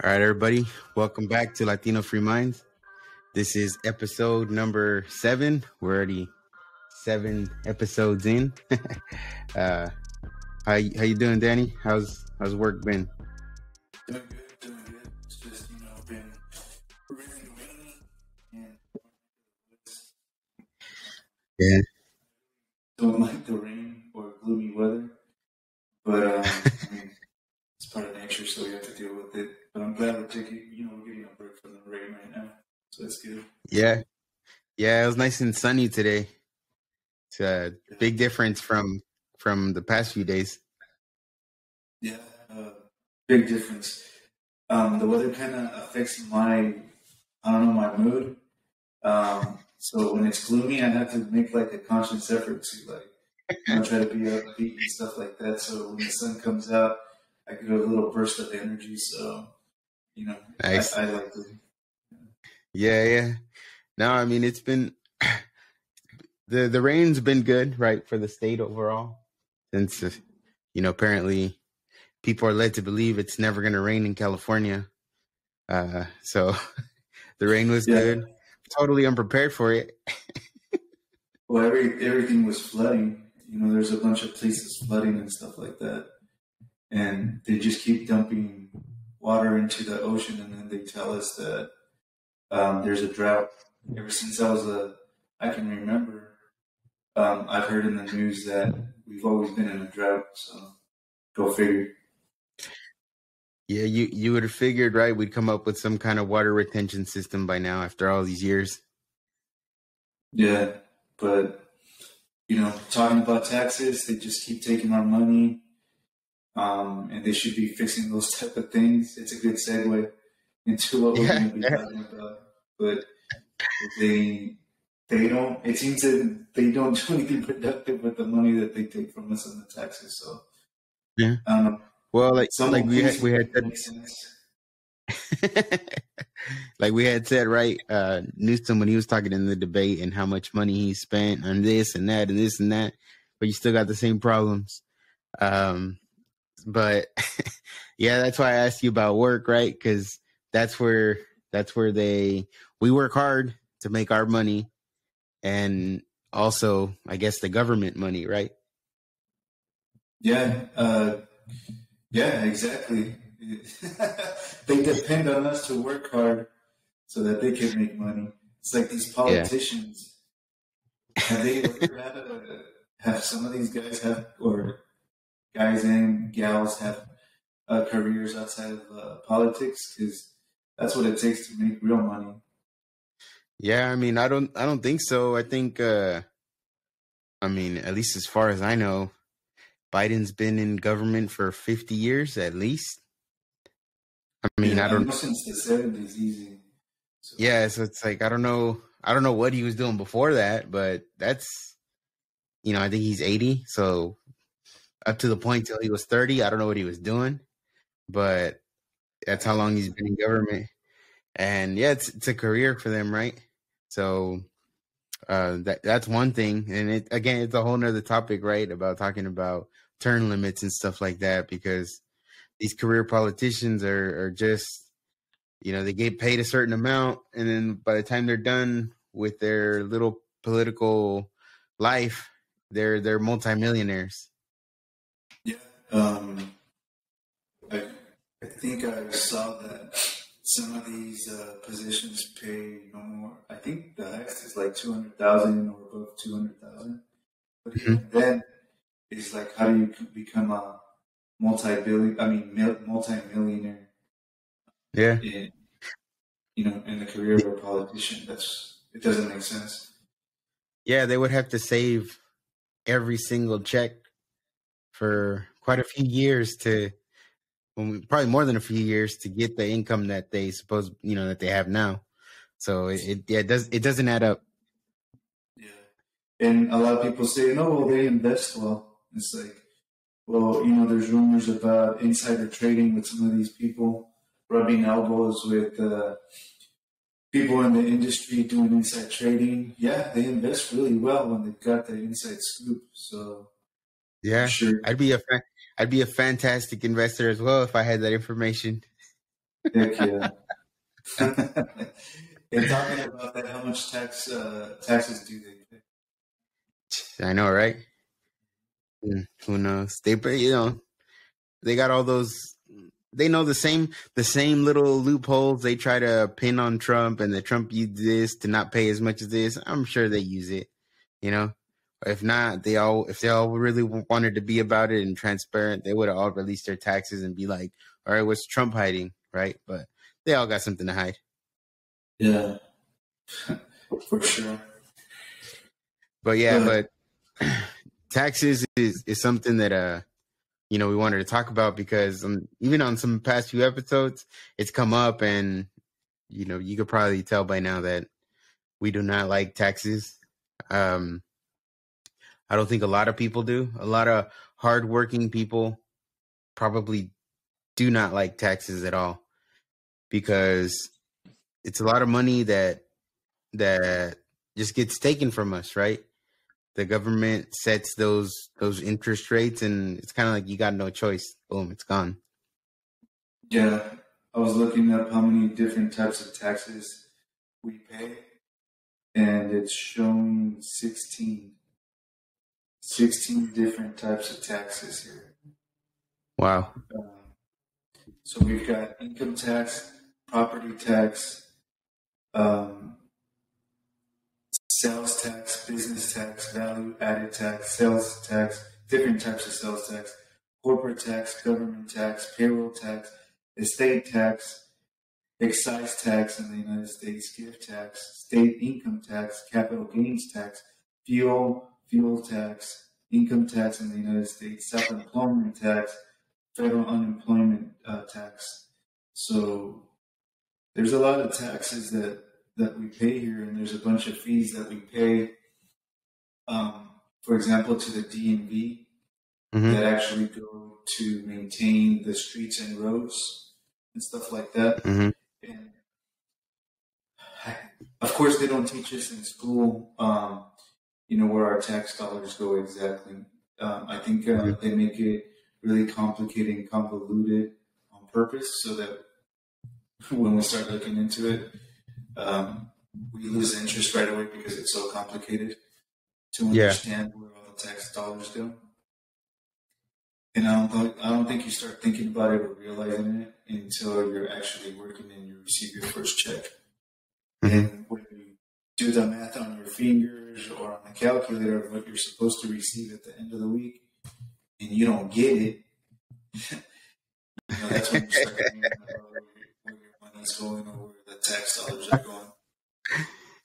All right, everybody. Welcome back to Latino Free Minds. This is episode number 7. We're already 7 episodes in. uh, how you doing, Danny? How's work been? Doing good, doing good. It's just, been really rainy and Yeah, don't like the rain or gloomy weather. But, it's part of nature, so we have to deal with it. But I'm glad we're we're getting a break from the rain right now. So that's good. yeah, yeah. It was nice and sunny today. It's a big difference from the past few days. Yeah, big difference. The weather kind of affects my mood. So when it's gloomy, I have to make like a conscious effort to try to be upbeat and stuff like that. So when the sun comes out, I get a little burst of energy. So, Nice. I like it. Yeah, yeah. No, I mean it's been the rain's been good, right, for the state overall. Since apparently people are led to believe it's never going to rain in California. So the rain was Yeah. good. Totally unprepared for it. Well, everything was flooding. There's a bunch of places flooding and stuff like that. And they just keep dumping water into the ocean. And then they tell us that there's a drought. Ever since I can remember, I've heard in the news that we've always been in a drought. So go figure. Yeah, you would have figured, right? We'd come up with some kind of water retention system by now after all these years. Yeah, but talking about taxes, they just keep taking our money, and they should be fixing those type of things. It's a good segue into what we're going to be talking about. But they don't. It seems that they don't do anything productive with the money that they take from us on the taxes. So Yeah. Well, like we had said, like we had said, right? Newsom, when he was talking in the debate and how much money he spent on this and that and this and that, but you still got the same problems. But yeah, that's why I asked you about work, right? Because that's where we work hard to make our money, and also, I guess, the government money, right? Yeah, yeah, exactly. They depend on us to work hard so that they can make money. It's like these politicians. Yeah. Have they ever have some of these guys or guys and gals have careers outside of politics? Because that's what it takes to make real money. Yeah, I mean, I don't think so. I think, I mean, at least as far as I know, Biden's been in government for 50 years at least. I mean, yeah, I don't know since the 70s, easy. So. Yeah, so it's like I don't know what he was doing before that, but that's I think he's 80, so up to the point till he was 30, I don't know what he was doing, but that's how long he's been in government. And yeah, it's a career for them, right? So that's one thing. And it's a whole nother topic, right? About talking about term limits and stuff like that, because these career politicians are just, they get paid a certain amount, and then by the time they're done with their little political life, they're multimillionaires. Yeah. I think I saw that some of these positions pay no more. I think the highest is like 200,000 or above 200,000. But even then, it's like how do you become a multi-millionaire? Yeah. In the career of a politician, it doesn't make sense. Yeah, they would have to save every single check for quite a few years probably more than a few years to get the income that they suppose that they have now. So it doesn't add up. Yeah, and a lot of people say, no, well, they invest well. It's like, well, there's rumors about insider trading with some of these people, rubbing elbows with people in the industry doing inside trading. Yeah, they invest really well when they've got the inside scoop. So yeah, sure. I'd be a fantastic investor as well if I had that information. Heck yeah. And talking about that, how much taxes do they pay? I know, right? Who knows? They pay, they got all those. They know the same little loopholes they try to pin on Trump, and that Trump used this to not pay as much as this. I'm sure they use it, you know. If not, if they all really wanted to be about it and transparent, they would have all released their taxes and be like, "All right, what's Trump hiding?" Right? But they all got something to hide. Yeah, for sure. But yeah, But but taxes is something that we wanted to talk about because even on some past few episodes, it's come up, and you could probably tell by now that we do not like taxes. Um, I don't think a lot of people do. A lot of hardworking people probably do not like taxes at all because it's a lot of money that just gets taken from us, right? The government sets those interest rates, and it's kind of like you got no choice. Boom, it's gone. yeah, I was looking up how many different types of taxes we pay, and it's showing 16 different types of taxes here. Wow. So we've got income tax, property tax, um, sales tax, business tax, value added tax, sales tax, different types of sales tax, corporate tax, government tax, payroll tax, estate tax, excise tax in the United States, gift tax, state income tax, capital gains tax, fuel tax, income tax in the United States, self-employment tax, federal unemployment tax. So there's a lot of taxes that we pay here, and there's a bunch of fees that we pay. For example, to the DMV that actually go to maintain the streets and roads and stuff like that. Mm-hmm. And of course, they don't teach us in school, where our tax dollars go exactly. I think they make it really complicated and convoluted on purpose so that when we start looking into it, we lose interest right away because it's so complicated to understand where all the tax dollars go. And I don't think you start thinking about it or realizing it until you're actually working and you receive your first check. Mm-hmm. And when you do the math on your fingers or on a calculator of what you're supposed to receive at the end of the week, and you don't get it, that's when you start thinking about where your money's going or where the tax dollars are going.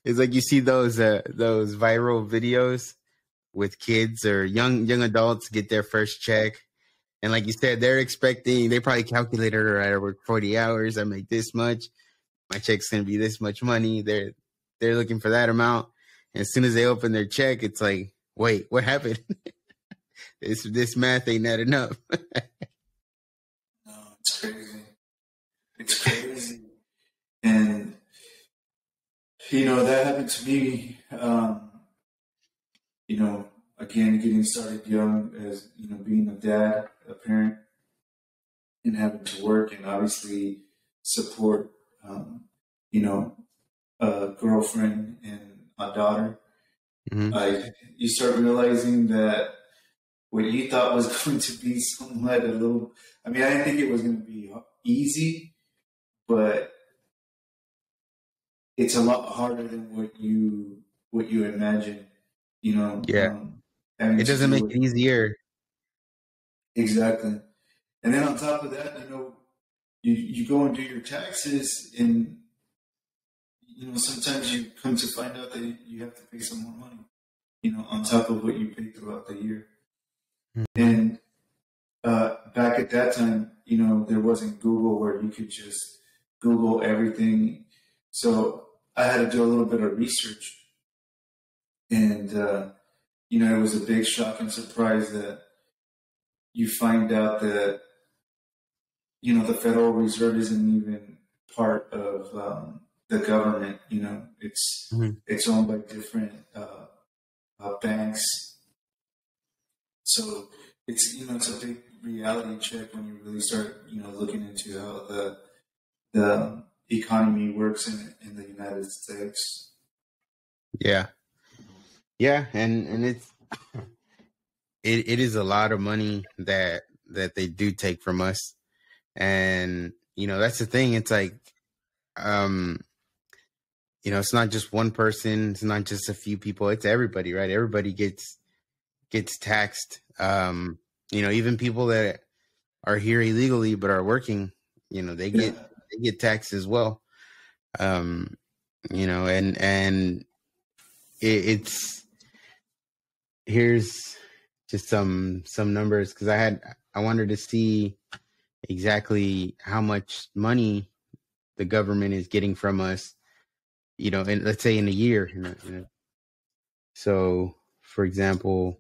It's like you see those viral videos with kids or young adults get their first check, and like you said, they probably calculated, all right, I work 40 hours, I make this much, my check's gonna be this much money. They're looking for that amount, and as soon as they open their check, it's like, wait, what happened? this math ain't adding up. No, it's crazy. It's crazy, and that happened to me. Again, getting started young as being a dad, a parent, and having to work and obviously support, a girlfriend and a daughter. Mm-hmm. You start realizing that what you thought was going to be somewhat a little. I mean, I didn't think it was going to be easy, but it's a lot harder than what you imagine. Yeah, it doesn't make it easier. Exactly. And then on top of that, you go and do your taxes, and sometimes you come to find out that you have to pay some more money, on top of what you paid throughout the year. Mm-hmm. And back at that time, there wasn't Google where you could just Google everything. So I had to do a little bit of research, and it was a big shock and surprise that you find out that the Federal Reserve isn't even part of the government. It's owned by different banks. So it's a big reality check when you really start looking into how the economy works in the United States. Yeah. Yeah, and it is a lot of money that they do take from us. And that's the thing. It's like, um it's not just one person, it's not just a few people, it's everybody, right? Everybody gets taxed. Even people that are here illegally but are working, they Yeah. get taxed as well. And it's here's just some numbers, because I wanted to see exactly how much money the government is getting from us, and let's say in a year. So, for example,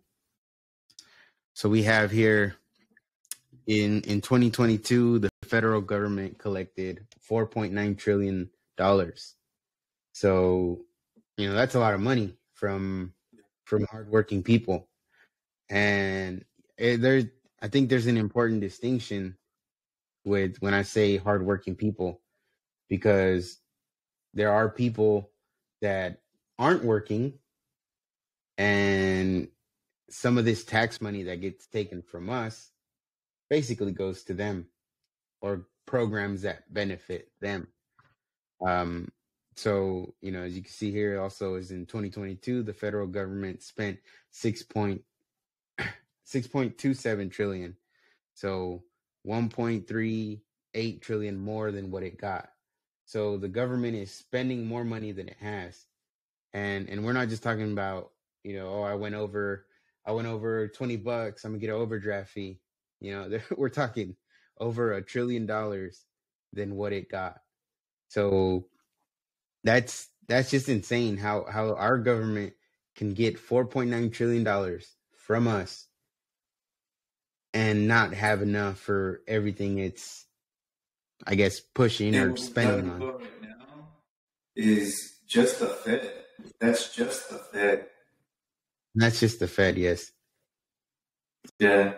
so we have here in 2022, the federal government collected $4.9 trillion. So, that's a lot of money from hardworking people. And I think there's an important distinction with when I say hardworking people, because there are people that aren't working, and some of this tax money that gets taken from us basically goes to them, or programs that benefit them. So, as you can see here, also is in 2022, the federal government spent 6.27 trillion. So 1.38 trillion more than what it got. So the government is spending more money than it has. And we're not just talking about, I went over $20, I'm gonna get an overdraft fee. We're talking over $1 trillion than what it got. So that's just insane how our government can get $4.9 trillion from us and not have enough for everything it's, I guess, pushing And or what we've got spending to on. go right now is just the Fed. That's just the Fed. And that's just the Fed, yes. Yeah.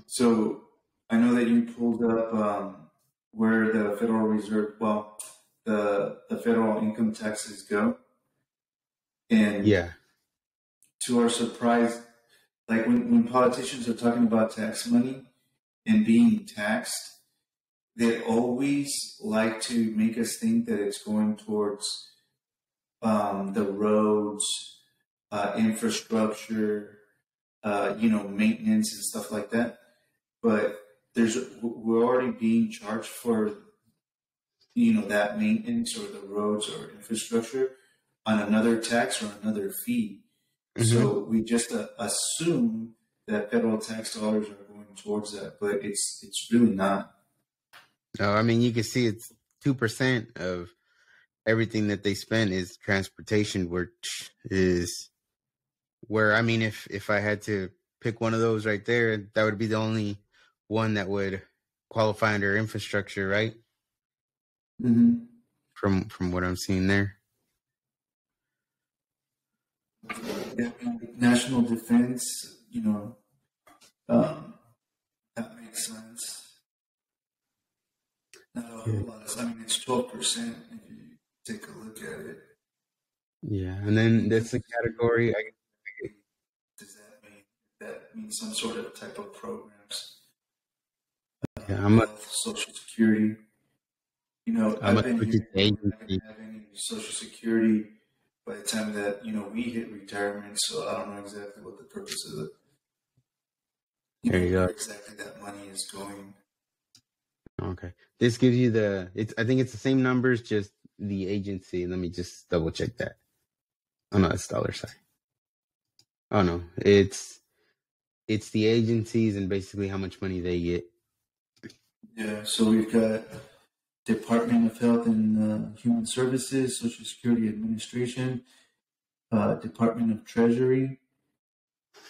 So I know that you pulled up where the Federal Reserve, well, the federal income taxes go, and Yeah. to our surprise, like when politicians are talking about tax money and being taxed, they always like to make us think that it's going towards the roads, infrastructure, maintenance and stuff like that. But we're already being charged for that maintenance or the roads or infrastructure on another tax or another fee. Mm-hmm. So we just assume that federal tax dollars are going towards that, but it's really not. No, I mean, you can see it's 2% of everything that they spend is transportation, which is where, I mean, if I had to pick one of those right there, that would be the only one that would qualify under infrastructure, right? Mm-hmm. From what I'm seeing there. Yeah, I mean, national defense, um, that makes sense. Not a whole lot. I mean, it's 12% if you take a look at it. Yeah, and then that's the category. Does that mean some sort of type of programs? Yeah, Health, Social Security. I'm I've a been look at here. the I agency. didn't have any Social Security by the time that we hit retirement. So I don't know exactly what the purpose of it. There you Where go. exactly that money is going. Okay. This gives you I think it's the same numbers, just the agency. Let me just double check that. Oh no, it's dollar sign. Oh no, it's the agencies and basically how much money they get. Yeah. So we've got Department of Health and Human Services, Social Security Administration, Department of Treasury,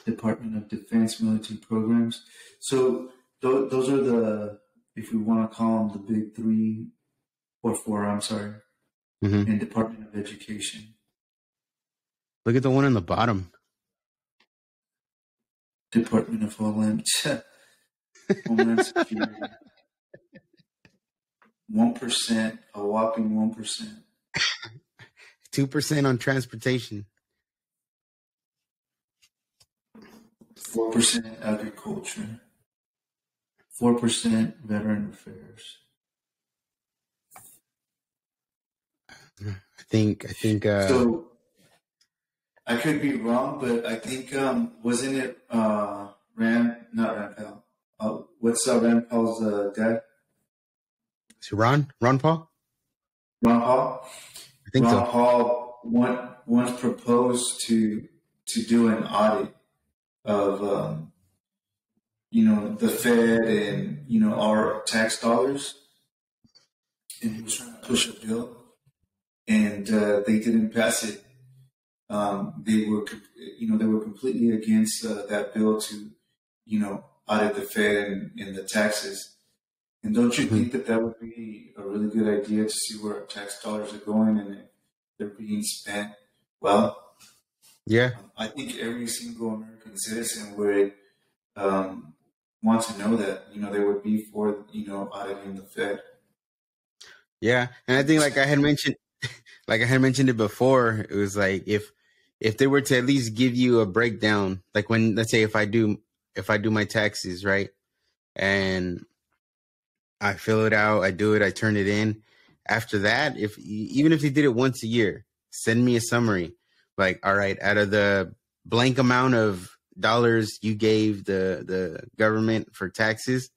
Department of Defense Military Programs. So those are if we want to call them the big three or four, I'm sorry, Mm-hmm. and Department of Education. Look at the one on the bottom. Department of Homeland Security. 1%, a whopping 1%. 2% on transportation. 4% agriculture. 4% veteran affairs. I think So I could be wrong, but I think wasn't it not Rand Paul? What's Rand Paul's guy? is it Ron Paul? Ron Paul. I think Ron so. Paul once proposed to do an audit of the Fed and our tax dollars, and he was trying to push a bill, and they didn't pass it. They were completely against that bill to audit the Fed and the taxes. And don't you Mhm. think that would be a really good idea to see where our tax dollars are going and if they're being spent well? Yeah. I think every single American citizen would want to know that. They would be for auditing the Fed. Yeah. And I think like I had mentioned it before, it was like if they were to at least give you a breakdown, like when let's say if I do my taxes, right? And I fill it out, I do it, I turn it in. After that, if even if they did it once a year, send me a summary. Like, all right, out of the blank amount of dollars you gave the government for taxes,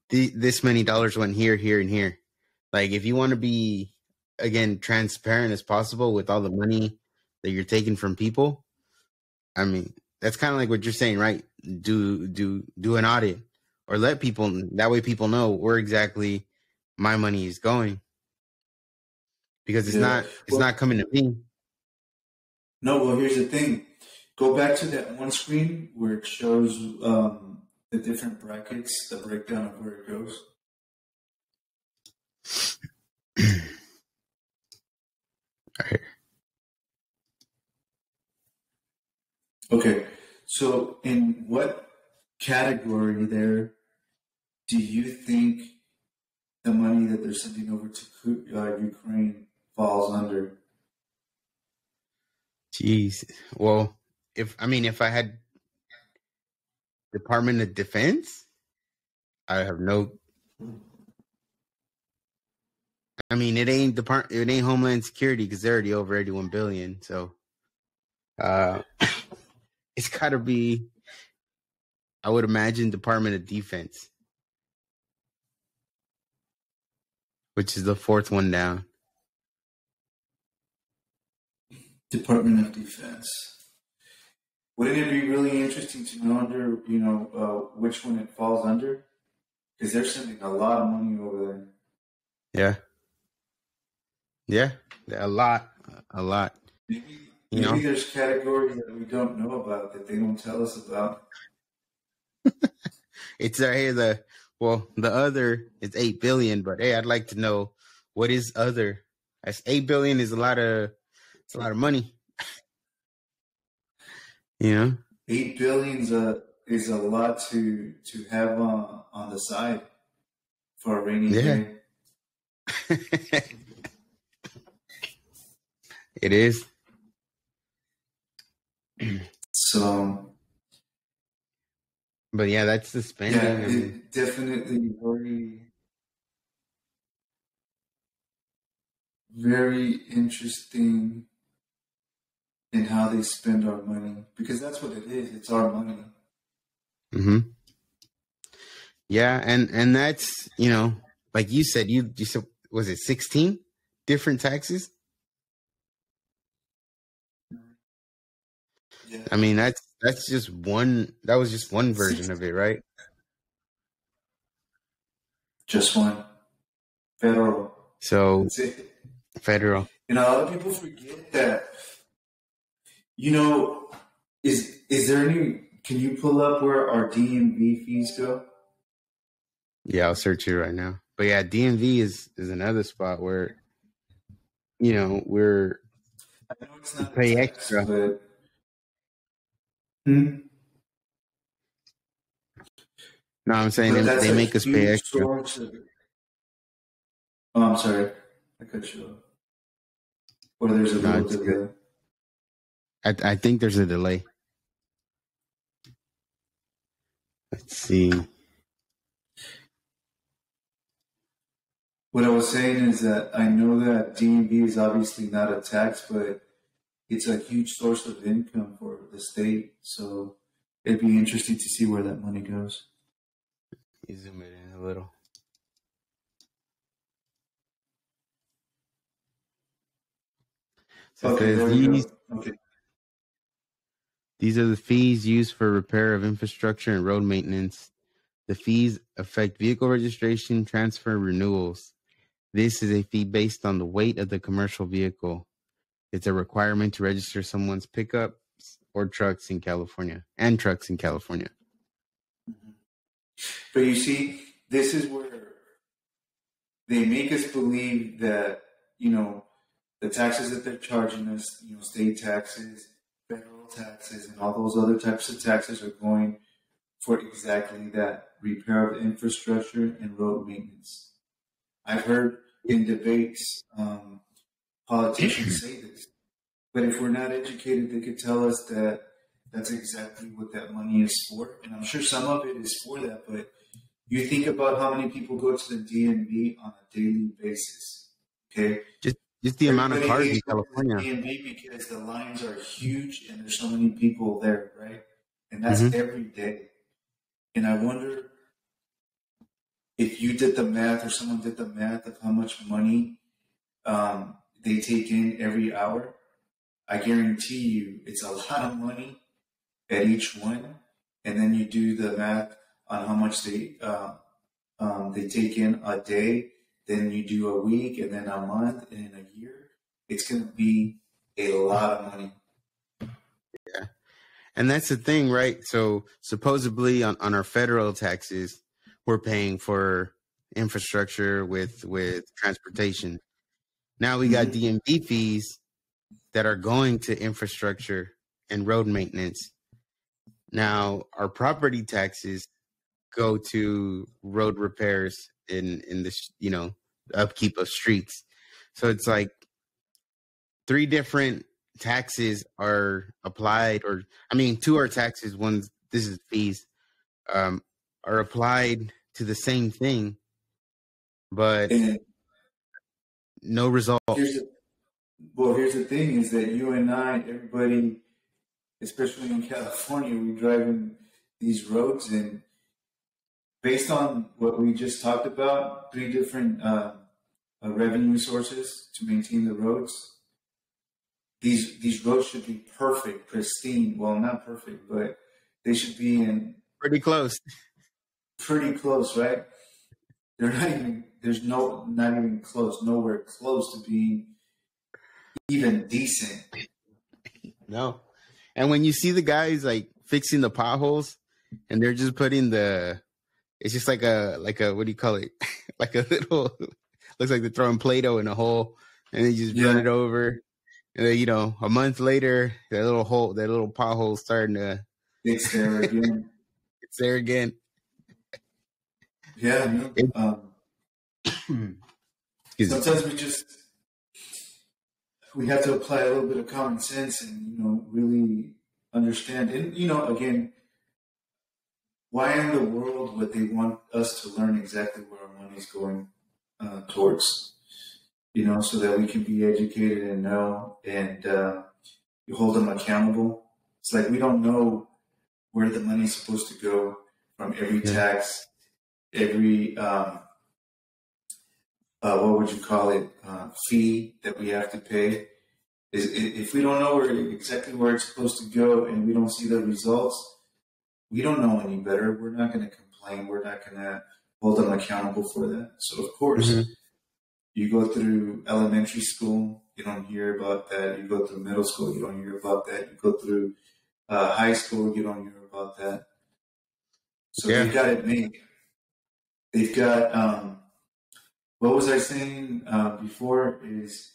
this many dollars went here, here, and here. Like, if you want to be again transparent as possible with all the money that you're taking from people, I mean, that's kind of like what you're saying, right? Do an audit or let people that way people know where exactly my money is going because Yeah. it's Well, not coming to me. no. Well, here's the thing. Go back to that one screen where it shows the different brackets, the breakdown of where it goes. All right. Okay. So, in what category there do you think the money that they're sending over to Ukraine falls under? Jeez. Well, if I had Department of Defense, I have no. I mean, it ain't Homeland Security because they're already over 81 billion. So, uh, it's got to be. I would imagine Department of Defense, which is the fourth one down. Department of Defense. Wouldn't it be really interesting to know under which one it falls under? Because they're sending a lot of money over there. Yeah, yeah, a lot. You Maybe know, there's categories that we don't know about that they don't tell us about. it's hey the other is 8 billion, but hey, I'd like to know what is other. That's 8 billion is it's a lot of money. You know, 8 billion is a lot to have on the side for a rainy yeah, day. it is. So But yeah, that's the yeah, spending. I mean, it definitely very interesting in how they spend our money because that's what it is. It's our money. hmm yeah, and that's like you said, was it 16 different taxes? Yeah, I mean, that's just one. That was just one version of it, right? just one federal. So That's it. federal. And a lot of people forget that. You know, is there any? Can you pull up where our DMV fees go? Yeah, I'll search it right now. But yeah, DMV is another spot where we're I know it's we not a pay tax, extra. but No, I'm saying but they that's a make us pay huge extra. source of Oh, I'm sorry. I cut you off. Or there's a No, little it's good. delay. I think there's a delay. Let's see. What I was saying is that I know that DMV is obviously not a tax, but it's a huge source of income for the state. So it'd be interesting to see where that money goes. You zoom it in a little. So it Okay, says there we go. Okay. these are the fees used for repair of infrastructure and road maintenance. The fees affect vehicle registration, transfer, renewals. This is a fee based on the weight of the commercial vehicle. It's a requirement to register someone's pickups or trucks in California and trucks in California. But you see, this is where they make us believe that, the taxes that they're charging us, state taxes, federal taxes, and all those other types of taxes are going for exactly that repair of infrastructure and road maintenance. I've heard in debates politicians say this, but if we're not educated, they could tell us that that's exactly what that money is for. And I'm sure some of it is for that, but you think about how many people go to the DMV on a daily basis. Okay, Just the amount of everybody cars in hates going to the California. DMV because the lines are huge and there's so many people there, right? And that's Mm-hmm. every day. And I wonder if you did the math or someone did the math of how much money they take in every hour. I guarantee you it's a lot of money at each one. And then you do the math on how much they take in a day, then you do a week, and then a month, and in a year. It's going to be a lot of money. Yeah. And that's the thing, right? So supposedly on our federal taxes, we're paying for infrastructure with transportation. Now we got Mm-hmm. DMV fees that are going to infrastructure and road maintenance. Now our property taxes go to road repairs in the upkeep of streets. So it's like three different taxes are applied, or I mean, two are taxes. One, this is fees, are applied to the same thing, but And no result. here's the, here's the thing: is that you and I, everybody, especially in California, we drive in these roads, and based on what we just talked about, three different revenue sources to maintain the roads. These roads should be perfect, pristine. Well, not perfect, but they should be in Pretty close. pretty close, right? They're not even. There's not even close. Nowhere close to being even decent. No. And when you see the guys like fixing the potholes and they're just putting it's just like a what do you call it? Like a little, looks like they're throwing Play-Doh in a hole and they just run Yeah, it over. And then, a month later, that little pothole starting to, it's there again. it's there again. Yeah, no. It, excuse me. Sometimes we have to apply a little bit of common sense and really understand. And again, why in the world would they want us to learn exactly where our money's going towards? So that we can be educated and know, and you hold them accountable. It's like we don't know where the money's supposed to go from every Yeah. tax, every what would you call it, fee that we have to pay. If we don't know exactly where it's supposed to go and we don't see the results, we don't know any better. We're not going to complain. We're not going to hold them accountable for that. So of course, Mm-hmm. you go through elementary school, you don't hear about that. You go through middle school, you don't hear about that. You go through high school, you don't hear about that. So Yeah. they've got it made. They've got, what was I saying before is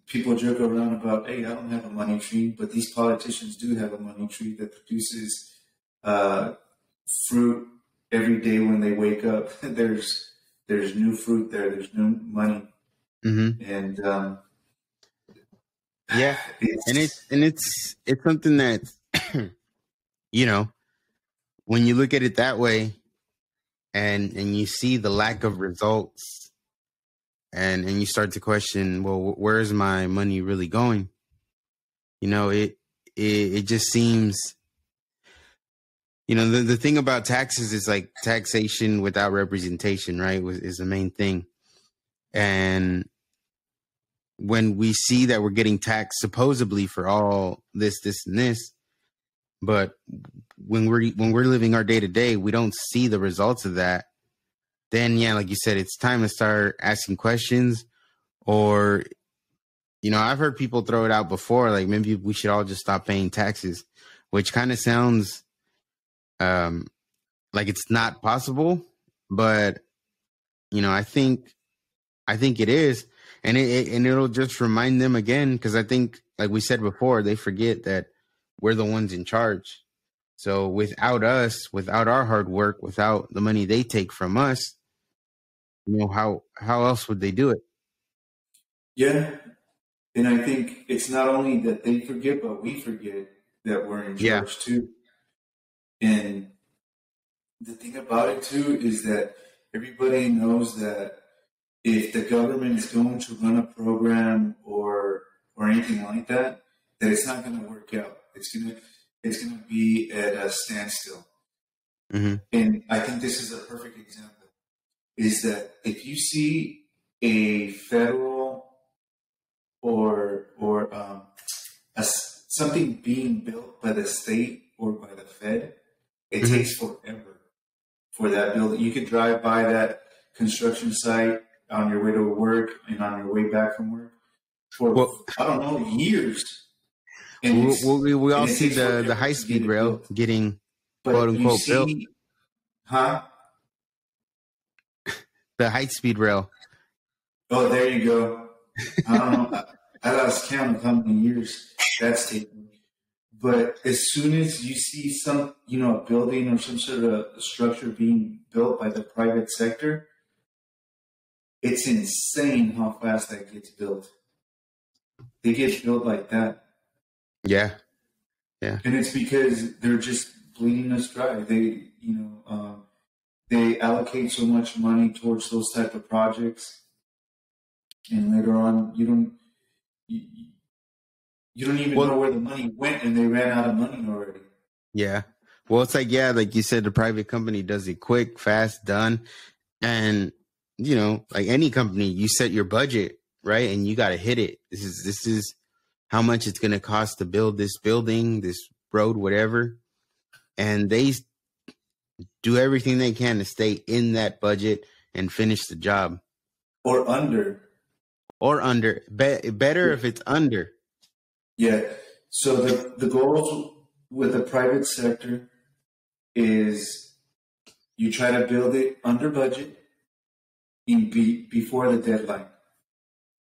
people joke around about, hey, I don't have a money tree, but these politicians do have a money tree that produces fruit every day when they wake up. There's there's new fruit there, there's new money, Mm-hmm. and Yeah, and it's it's something that you know, when you look at it that way, and you see the lack of results, and you start to question, well, where's my money really going? You know, it just seems, the thing about taxes is like taxation without representation, right? Is the main thing. And when we see that we're getting taxed supposedly for all this, and this, but when we're living our day to day, we don't see the results of that. Then, yeah, like you said, it's time to start asking questions. Or, I've heard people throw it out before, like maybe we should all just stop paying taxes, which kind of sounds um, like it's not possible. But, I think it is, and it'll just remind them again, because I think, like we said before, they forget that we're the ones in charge. So without us, without our hard work, without the money they take from us, how else would they do it? yeah. And I think it's not only that they forget, but we forget that we're in Yeah. charge too. And the thing about it too is that everybody knows that if the government is going to run a program or anything like that, that it's not going to work out. It's gonna be at a standstill. Mm-hmm. And I think this is a perfect example. Is that if you see a federal or something being built by the state or by the Fed, it Mm-hmm. takes forever for that building. You could drive by that construction site on your way to work and on your way back from work for Well, I don't know years, and we all it see takes the forever high to get speed it rail built. getting quote But you unquote built. see, huh? The high speed rail. Oh, there you go. I don't know. I lost count of how many years that's taken. But as soon as you see some, a building or some sort of structure being built by the private sector, it's insane how fast that gets built. They get built like that. Yeah. Yeah. And it's because they're just bleeding us dry. They allocate so much money towards those type of projects, and later on, you, you don't even Well, know where the money went, and they ran out of money already. yeah. Well, it's like, yeah, like you said, the private company does it quick, fast, done. And, like any company, you set your budget, right? And you got to hit it. This is how much it's going to cost to build this building, this road, whatever. And they do everything they can to stay in that budget and finish the job. Or under. Or under. Better if it's under. Yeah. So the goals with the private sector is you try to build it under budget before the deadline.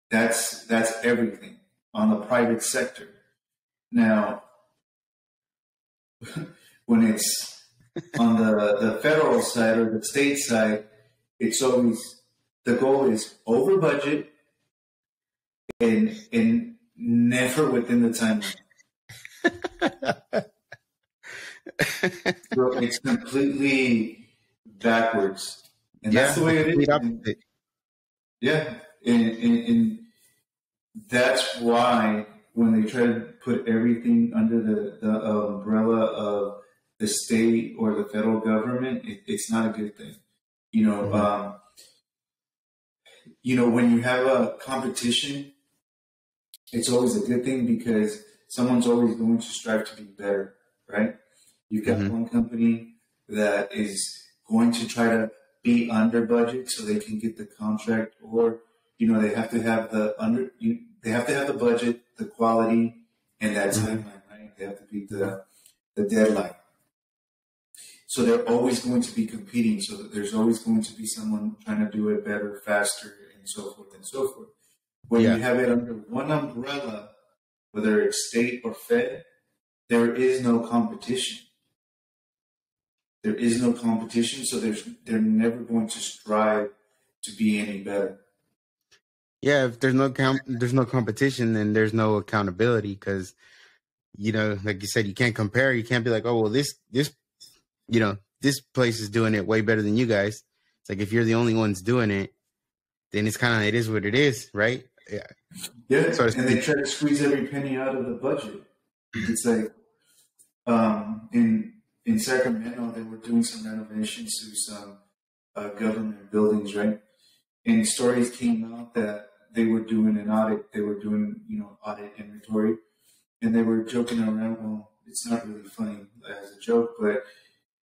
That's everything on the private sector. Now, when it's on the federal side or the state side, it's always the goal is over budget and never within the timeline. So it's completely backwards, and that's Yeah, the the way it complete is. opposite. Yeah, and that's why when they try to put everything under the umbrella of the state or the federal government, it's not a good thing. You know, Mm-hmm. when you have a competition, it's always a good thing because someone's always going to strive to be better, right? You've got Mm-hmm. one company that is going to try to be under budget so they can get the contract, or they have to have they have to have the budget, the quality, and that Mm-hmm. timeline, right? They have to beat the deadline. So they're always going to be competing. So that there's always going to be someone trying to do it better, faster, and so forth and so forth. When you Yeah. have it under one umbrella, whether it's state or Fed, there is no competition. There is no competition, so they're never going to strive to be any better. Yeah, if there's no competition, then there's no accountability because like you said, you can't compare. You can't be like, oh well, this place is doing it way better than you guys. It's like if you're the only ones doing it, then it is what it is, right? Yeah. Yeah, So to and they speak. try to squeeze every penny out of the budget. It's like in Sacramento, they were doing some renovations to some government buildings, right? And stories came out that they were doing an audit. They were doing audit inventory, and they were joking around. Well, it's not really funny as a joke, but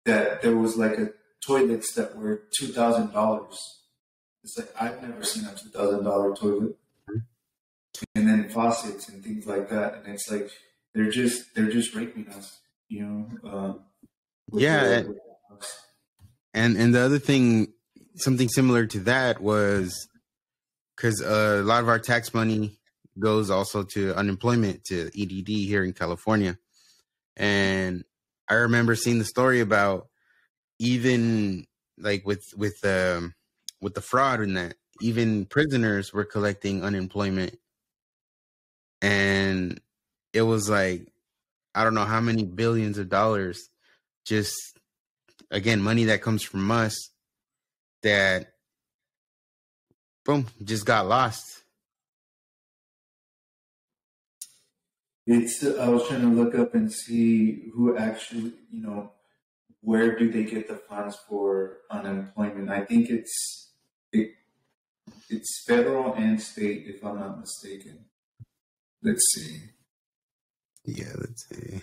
that there was like toilets that were $2,000. It's like I've never seen a $2,000 toilet, and then faucets and things like that. And it's like they're just raping us, with Yeah, their and the other thing, something similar to that was because a lot of our tax money goes also to unemployment, to EDD here in California. And I remember seeing the story about even like with the fraud and that even prisoners were collecting unemployment, and it was like I don't know how many billions of dollars, just again money that comes from us that boom just got lost. It's. I was trying to look up and see who actually, where do they get the funds for unemployment. I think it's federal and state, if I'm not mistaken. Let's see. Yeah, let's see.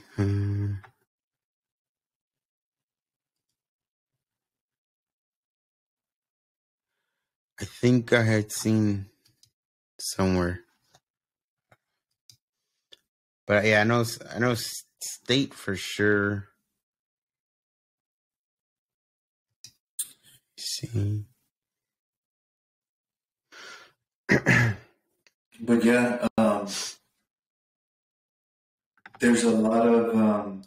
I think I had seen somewhere, but yeah, I know state for sure. See. But yeah, there's a lot of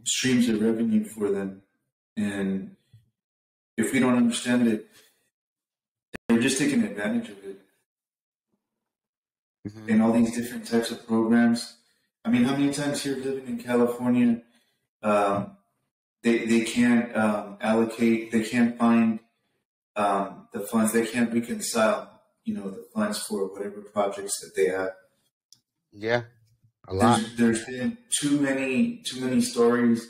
streams of revenue for them, and if we don't understand it, they're just taking advantage of it. Mm-hmm. And all these different types of programs. I mean, how many times here living in California, um, they can't allocate, they can't find the funds, they can't reconcile, the funds for whatever projects that they have. Yeah, a lot. There's been too many stories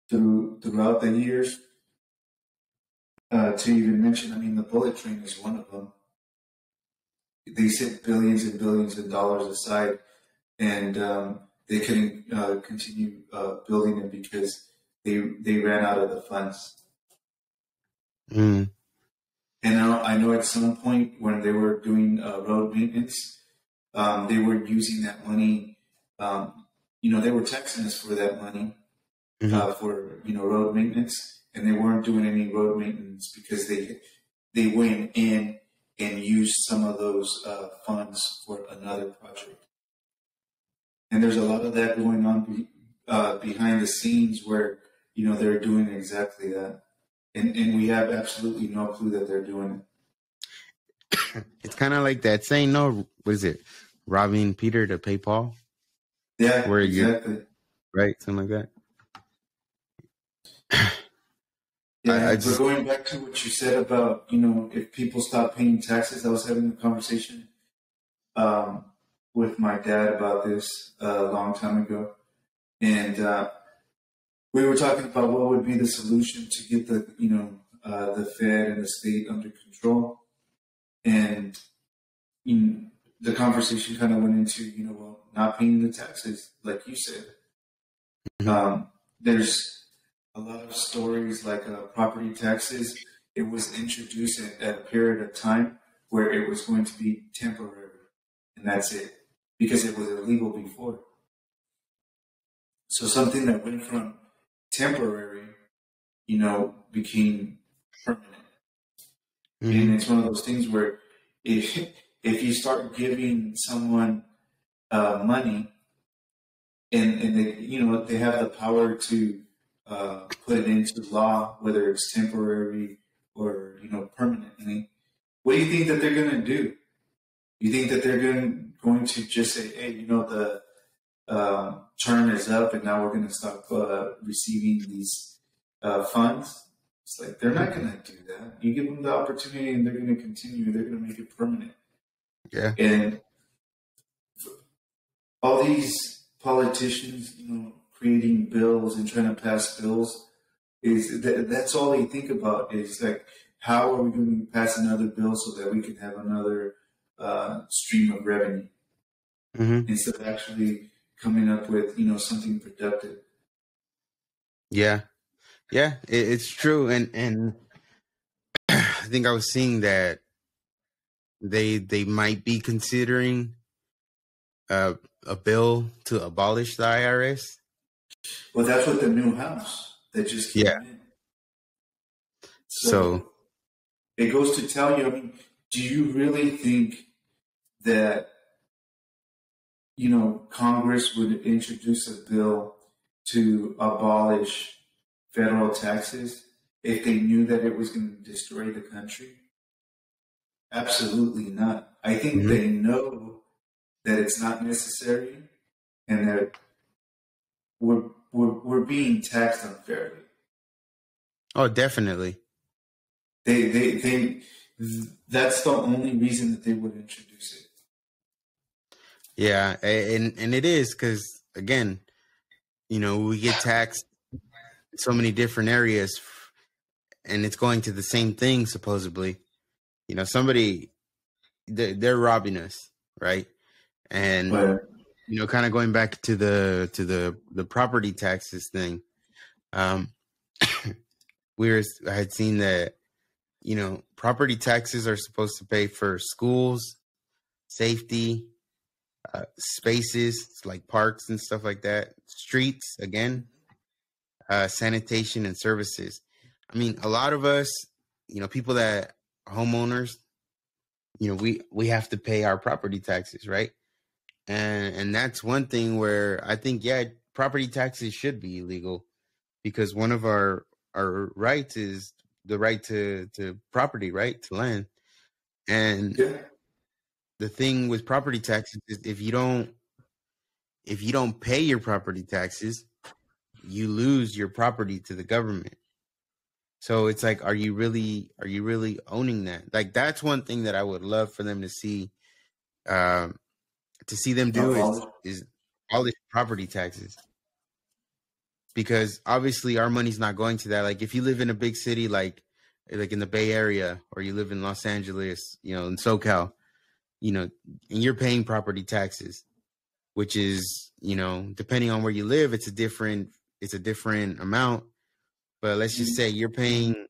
throughout the years to even mention. I mean, the bullet train is one of them. They set billions and billions of dollars aside, and they couldn't continue building it because they ran out of the funds. Mm. And I know at some point when they were doing road maintenance, they were using that money. They were taxing us for that money for road maintenance, and they weren't doing any road maintenance because they went in and used some of those funds for another project. And there's a lot of that going on behind the scenes where they're doing exactly that, and we have absolutely no clue that they're doing it. It's kind of like that saying, no, what is it? Robbing Peter to pay Paul? Yeah, Where exactly. Right? Something like that. Yeah, but going back to what you said about, if people stop paying taxes, I was having a conversation with my dad about this a long time ago. And we were talking about what would be the solution to get the Fed and the state under control. And the conversation kind of went into, not paying the taxes, like you said. There's a lot of stories like property taxes. It was introduced at a period of time where it was going to be temporary, and that's it, because it was illegal before. So something that went from temporary, became permanent. And it's one of those things where if you start giving someone money, and they they have the power to put it into law, whether it's temporary or permanently, what do you think that they're going to do? You think that they're going to just say, hey, the term is up and now we're going to stop receiving these funds? It's like they're not going to do that. You give them the opportunity and they're going to continue. They're going to make it permanent. Yeah. And all these politicians, creating bills and trying to pass bills, that's all they think about is like, how are we going to pass another bill so that we can have another stream of revenue instead of actually coming up with something productive. Yeah, it's true, and I think I was seeing that they might be considering a bill to abolish the IRS. Well, that's what the new house that just came in. So it goes to tell you, I mean, do you really think that, Congress would introduce a bill to abolish federal taxes if they knew that it was going to destroy the country? Absolutely not. I think they know that it's not necessary and that we're being taxed unfairly. Oh, definitely. They that's the only reason that they would introduce it. Yeah, and it is because, again, we get taxed in so many different areas, and it's going to the same thing supposedly. Somebody they're robbing us, right? And kind of going back to the property taxes thing. I had seen that property taxes are supposed to pay for schools, safety, spaces like parks and stuff like that, streets, again, sanitation and services. I mean, a lot of us, people that are homeowners, we have to pay our property taxes, right? And that's one thing where I think, property taxes should be illegal, because one of our rights is the right to property, right, to land. And the thing with property taxes is if you don't pay your property taxes, you lose your property to the government. So it's like, are you really owning that? Like, that's one thing that I would love for them to see them do is abolish property taxes. Because obviously our money's not going to that. Like, if you live in a big city, like in the Bay Area, or you live in Los Angeles, in SoCal, and you're paying property taxes, which is, depending on where you live, it's a different amount. But let's just say you're paying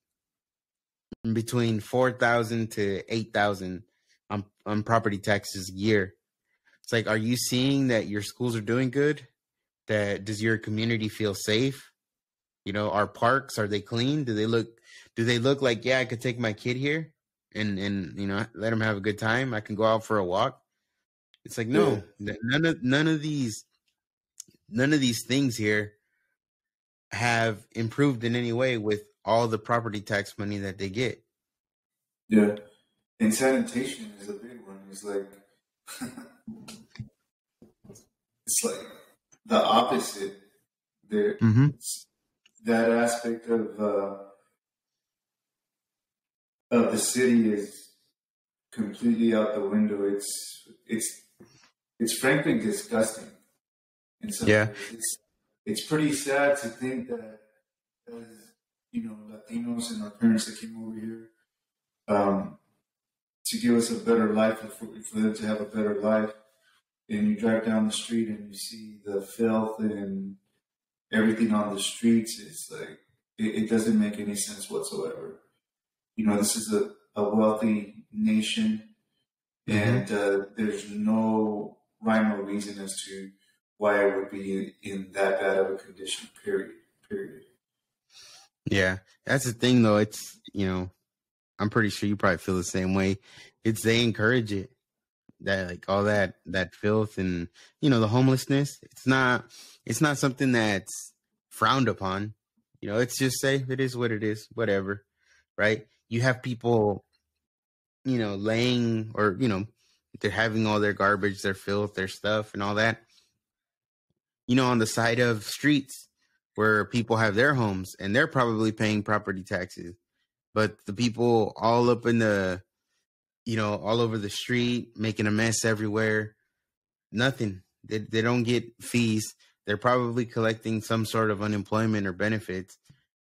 between $4,000 to $8,000 on property taxes a year. It's like, are you seeing that your schools are doing good? Does your community feel safe? Our parks, are they clean? Do they look like, I could take my kid here and let him have a good time? I can go out for a walk. It's like, no, none of these things here have improved in any way with all the property tax money that they get. Yeah. And sanitation is a big one. It's like the opposite there. That aspect of the city is completely out the window. It's frankly disgusting. And so it's pretty sad to think that as Latinos and our parents that came over here to give us a better life, for them to have a better life, and you drive down the street and you see the filth and everything on the streets, it's like it doesn't make any sense whatsoever. This is a wealthy nation, and there's no rhyme or reason as to why it would be in that bad of a condition. Period. Yeah, that's the thing, though. It's I'm pretty sure you probably feel the same way. They encourage it, that like all that filth and the homelessness. It's not something that's frowned upon. It's just say it is what it is, whatever, right? you have people, laying, or, they're having all their garbage, their filth, their stuff and all that, on the side of streets where people have their homes, and they're probably paying property taxes. But the people all up in all over the street, making a mess everywhere, nothing. They don't get fees. They're probably collecting some sort of unemployment or benefits.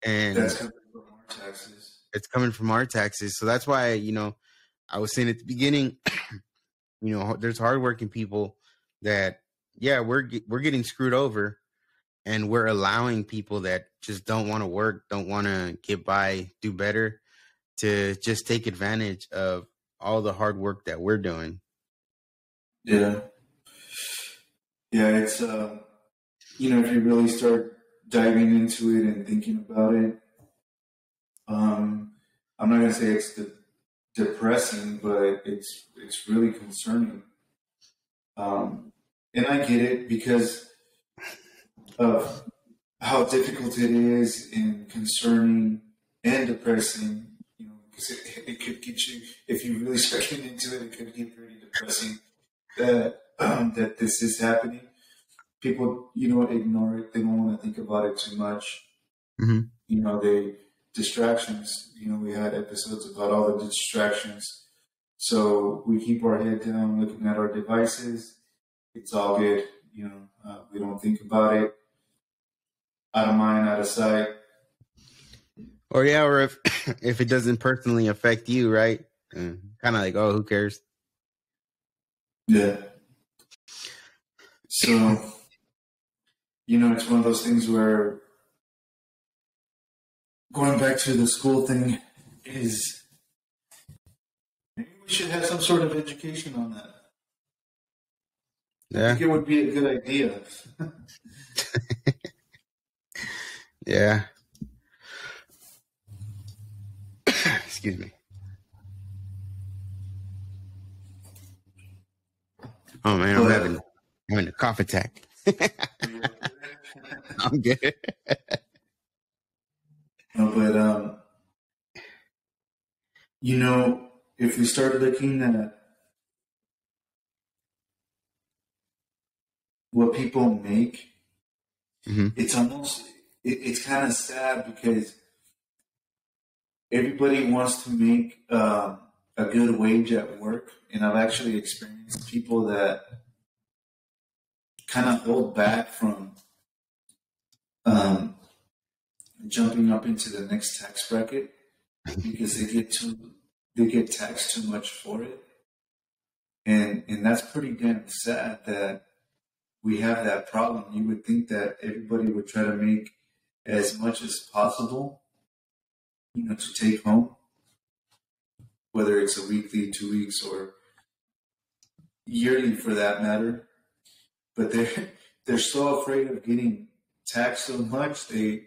And That's coming from our taxes. It's coming from our taxes. So that's why, I was saying at the beginning, there's hardworking people that, yeah, we're getting screwed over, and we're allowing people that just don't want to work, don't want to get by, do better, to just take advantage of all the hard work that we're doing. Yeah. Yeah, it's, if you really start diving into it and thinking about it, I'm not going to say it's depressing, but it's really concerning. And I get it because of how difficult it is, and concerning and depressing, because it could get you, if you really start getting into it, it could get pretty depressing that that this is happening. People, ignore it. They don't want to think about it too much. Mm-hmm. Distractions, we had episodes about all the distractions. So we keep our head down looking at our devices. It's all good. We don't think about it. Out of mind, out of sight. Or if it doesn't personally affect you, right? Kind of like, oh, who cares? Yeah. So, it's one of those things where going back to the school thing is, maybe we should have some sort of education on that. Yeah. I think it would be a good idea. Yeah. Excuse me. Oh man, I'm having a cough attack. I'm good. No, but if we start looking at what people make, mm-hmm. it's almost it's kind of sad because everybody wants to make a good wage at work, and I've actually experienced people that kind of hold back from jumping up into the next tax bracket because they get taxed too much for it, and that's pretty damn sad that we have that problem. You would think that everybody would try to make as much as possible, to take home, whether it's a weekly, 2 weeks, or yearly for that matter. But they're so afraid of getting taxed so much, they'd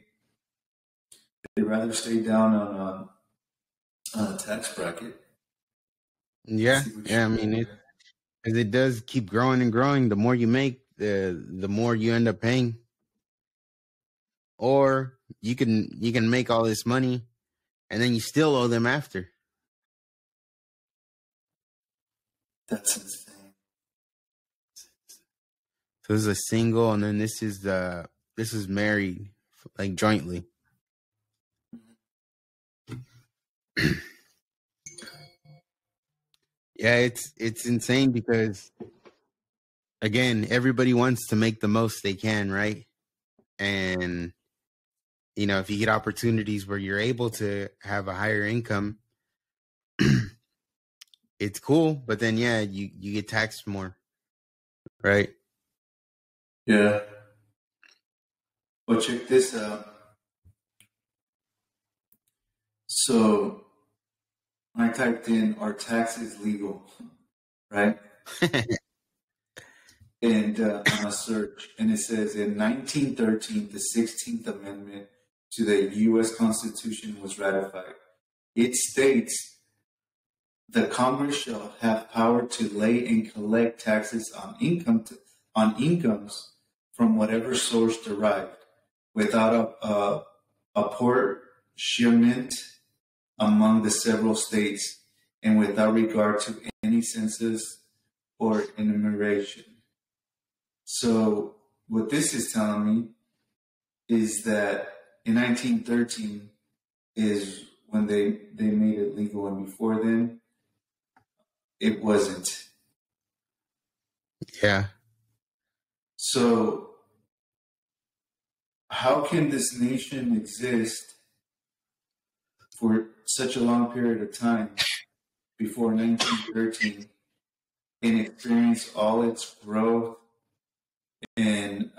rather stay down on a tax bracket. Yeah. I mean, it does keep growing and growing. The more you make, the more you end up paying. Or you can make all this money, and then you still owe them after. That's insane. So this is a single, and then this is married, like jointly. Yeah, it's insane because, again, everybody wants to make the most they can, right? And if you get opportunities where you're able to have a higher income, it's cool. But then, yeah, you get taxed more, right? Yeah. Well, check this out. So I typed in, "Are taxes legal?" Right? And on a search, and it says, in 1913, the 16th Amendment to the U.S. Constitution was ratified. It states, "The Congress shall have power to lay and collect taxes on incomes from whatever source derived, without apportionment among the several states and without regard to any census or enumeration. So what this is telling me is that in 1913 is when they made it legal, and before then it wasn't. Yeah. So how can this nation exist for such a long period of time before 1913 and experience all its growth and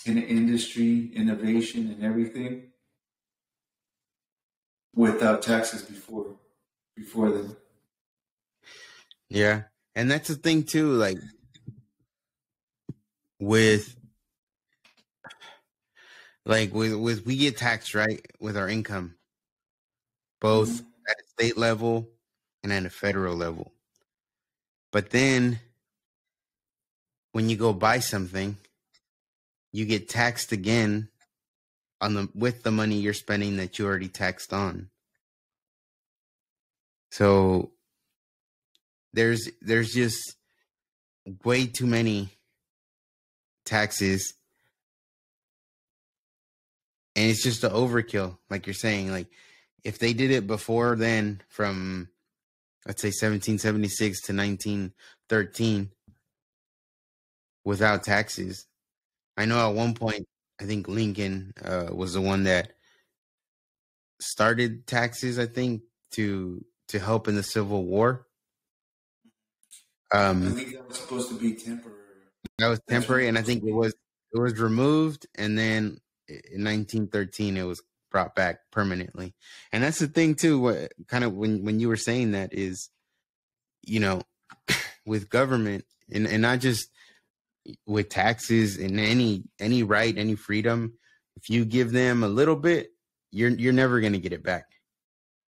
in industry, innovation, and everything without taxes before then? Yeah. And that's the thing too, like with with we get taxed, right, with our income, both Mm-hmm. at a state level and at a federal level. But then when you go buy something, you get taxed again on the with the money you're spending that you already taxed on. So there's just way too many taxes, and it's just an overkill, like you're saying. Like if they did it before then, from let's say 1776 to 1913, without taxes. I know at one point, I think Lincoln was the one that started taxes, I think, to help in the Civil War. I Um, think that was supposed to be temporary. that was That's when temporary, it and I was think made. it was removed, and then in 1913 it was brought back permanently. And that's the thing too. What kind of when you were saying that is, you know, with government and not just with taxes and any right, any freedom, if you give them a little bit, you're never going to get it back.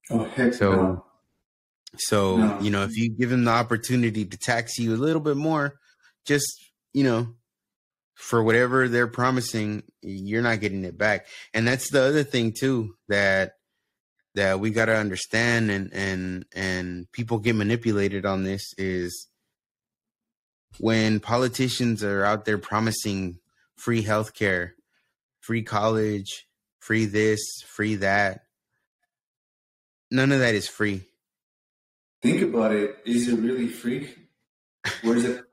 Oh heck So no, you no. know, if you give them the opportunity to tax you a little bit more, just, you know, for whatever they're promising, you're not getting it back. And that's the other thing too, that we got to understand, and people get manipulated on this, is when politicians are out there promising free healthcare, free college, free this, free that. None of that is free. Think about it. Is it really free? Where's it?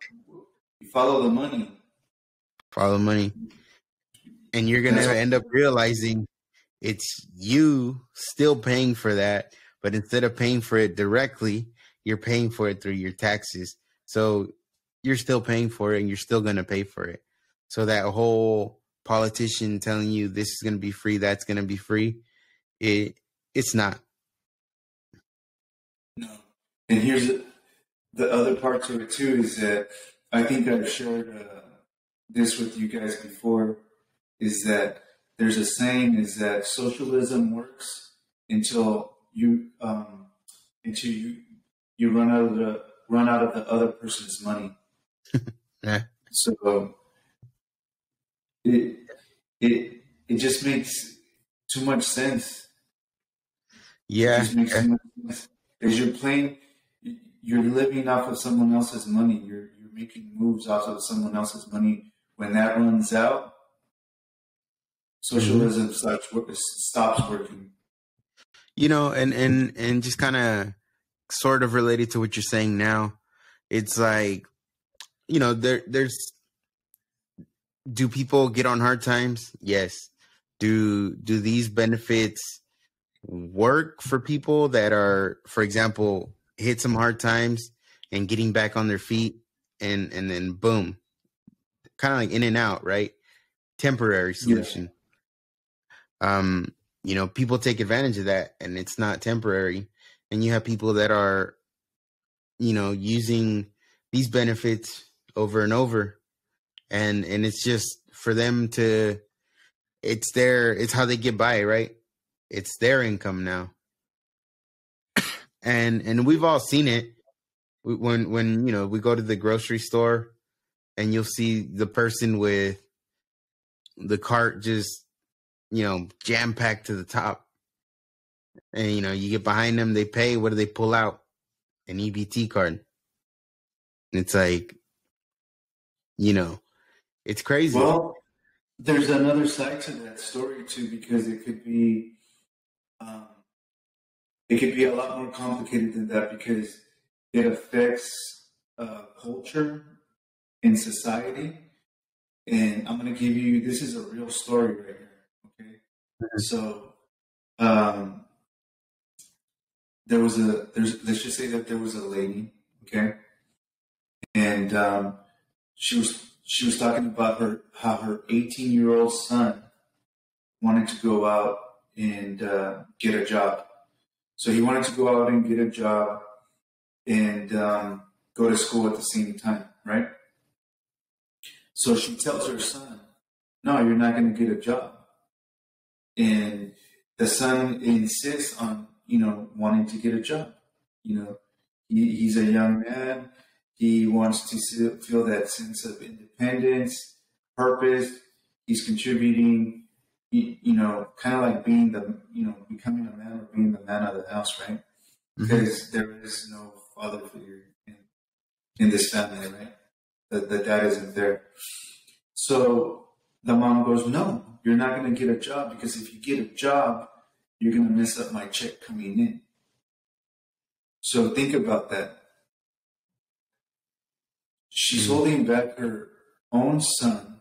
You follow the money. Follow money. And you're going That's to end up realizing it's you still paying for that, but instead of paying for it directly, you're paying for it through your taxes. So you're still paying for it, and you're still going to pay for it. So that whole politician telling you this is going to be free, that's going to be free, it's not. no. And here's the other part to it too is that I think I've shared this with you guys before. Is that there's a saying is that socialism works until you run out of the other person's money. Yeah. So it it just makes too much sense. It Yeah. just makes too much sense. Because you're living off of someone else's money. You're making moves off of someone else's money. When that runs out, Mm-hmm. socialism stops working. You know, and just kind of sort of related to what you're saying now, it's like, you know, there's do people get on hard times? Yes. Do these benefits work for people that are, for example, hit some hard times and getting back on their feet, and then boom, kind of like in and out, right? Temporary Yeah. solution. Um, you know, people take advantage of that, and it's not temporary. And you have people that are, you know, using these benefits over and over, and it's just for them to, it's how they get by, right? It's their income now. And we've all seen it when you know, we go to the grocery store, and you'll see the person with the cart just, you know, jam packed to the top, And you get behind them, they pay. What do they pull out? An EBT card. It's like, it's crazy. Well, there's another side to that story too, because um, it could be a lot more complicated than that because it affects culture in society. And I'm going to give you, this is a real story right here. Okay. So, let's just say that there was a lady. Okay. And, she was talking about how her 18-year-old son wanted to go out and get a job. So he wanted to go out and get a job and go to school at the same time, right? So she tells her son, "No, you're not going to get a job." And the son insists on, wanting to get a job. He's a young man. He wants to feel that sense of independence, purpose. He's contributing, kind of like being becoming a man or being the man of the house, right? Because there is no father figure in this family, right? The dad isn't there. So the mom goes, "No, you're not going to get a job because if you get a job, you're going to mess up my check coming in." So think about that. She's holding back her own son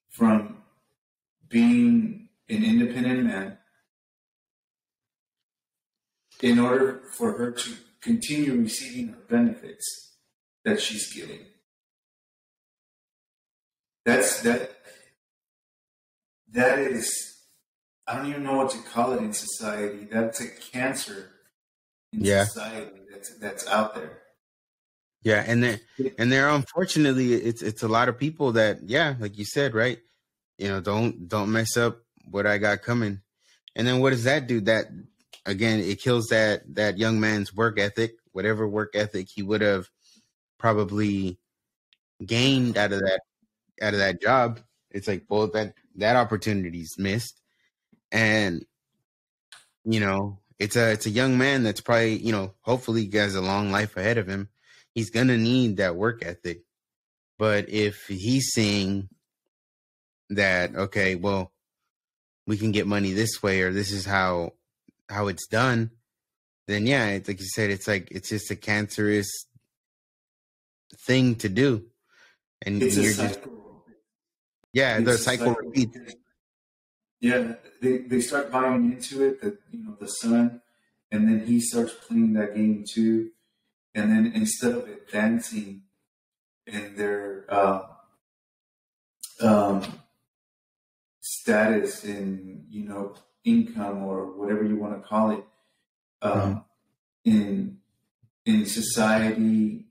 from being an independent man in order for her to continue receiving her benefits that she's getting. That is, I don't even know what to call it in society. That's a cancer in society that's out there. Yeah, and there unfortunately it's a lot of people that, like you said, right? Don't mess up what I got coming. And then what does that do? That again, it kills that young man's work ethic, whatever work ethic he would have probably gained out of that job. It's like, well, that opportunity's missed. And it's a young man that's probably, hopefully he has a long life ahead of him. He's gonna need that work ethic. But if he's seeing that, okay, well, we can get money this way, or this is how it's done, then it's like you said, it's just a cancerous thing to do. And It's a you're cycle. the It's a cycle cycle. repeats. Yeah, they start buying into it, that the son, and then he starts playing that game too. And then instead of advancing in their um, status in income or whatever you want to call it, in society,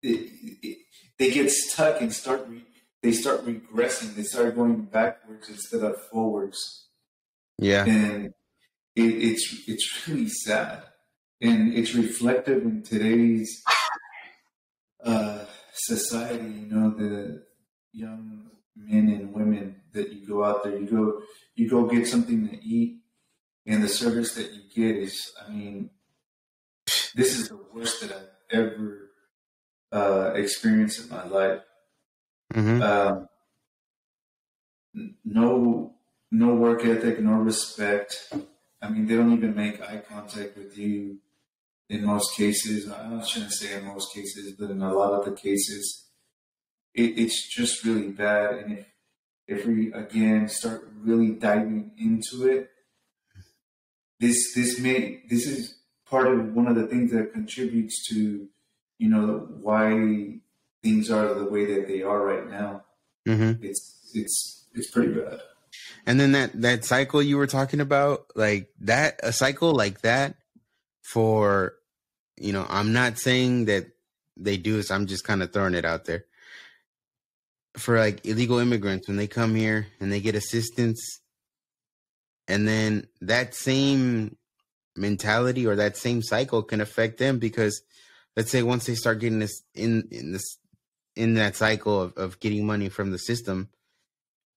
they get stuck and they start regressing. They start going backwards instead of forwards. Yeah. And it's really sad, and it's reflective in today's society. The young men and women that you go out there, you go get something to eat, and the service that you get is, this is the worst that I've ever experienced in my life. No work ethic, no respect. They don't even make eye contact with you in most cases. I shouldn't say in most cases, but in a lot of the cases, it's just really bad. And if we again start really diving into it, this is part of one of the things that contributes to why things are the way that they are right now. It's pretty bad. And then that cycle you were talking about, like that, a cycle like that for, I'm not saying that they do this. I'm just kind of throwing it out there. For like illegal immigrants, when they come here and they get assistance, and then that same mentality or that same cycle can affect them, because let's say once they start getting this in that cycle of getting money from the system,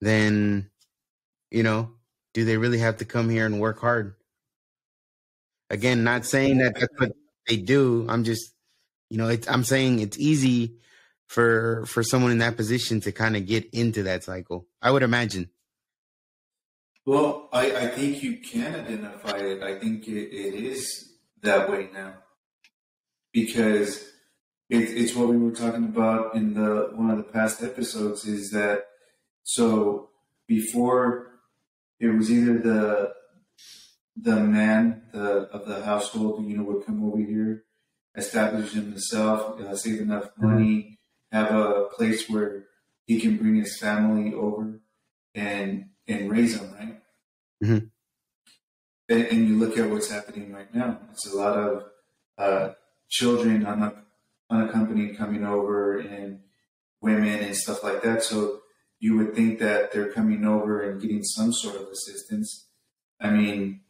then do they really have to come here and work hard? Again, not saying that that's what they do. I'm just, I'm saying it's easy for someone in that position to kind of get into that cycle, I would imagine. Well, I think you can identify it. I think it is that way now because it's what we were talking about in the one of the past episodes. Is that so? Before it was either the man of the household, would come over here, establish himself, save enough money, have a place where he can bring his family over and raise them, right? Mm-hmm. And you look at what's happening right now. It's a lot of children unaccompanied coming over and women and stuff like that. So you would think that they're coming over and getting some sort of assistance. I mean,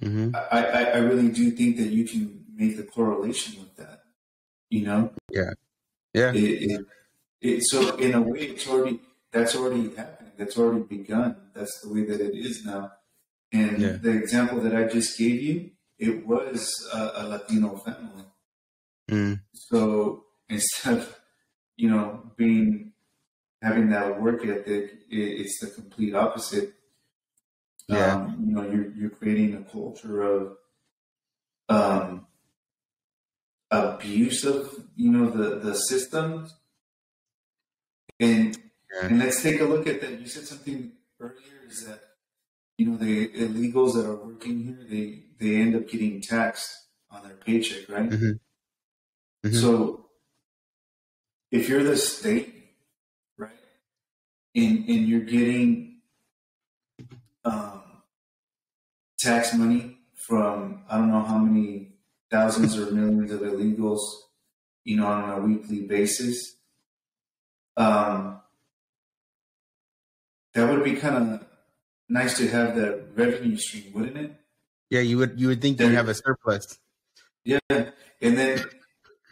I really do think that you can make the correlation with that, Yeah. Yeah. So in a way, that's already happening. That's already begun. That's the way that it is now. And the example that I just gave you, it was a Latino family. Mm. So instead of, having that work ethic, it's the complete opposite. Yeah. You're creating a culture of abuse of, the system. And let's take a look at that. You said something earlier is that, the illegals that are working here, they end up getting taxed on their paycheck, right? Mm-hmm. Mm-hmm. So if you're the state, right, and you're getting tax money from I don't know how many thousands or millions of illegals, on a weekly basis, that would be kind of nice to have that revenue stream, wouldn't it? Yeah, you would think they'd have a surplus. Yeah, and then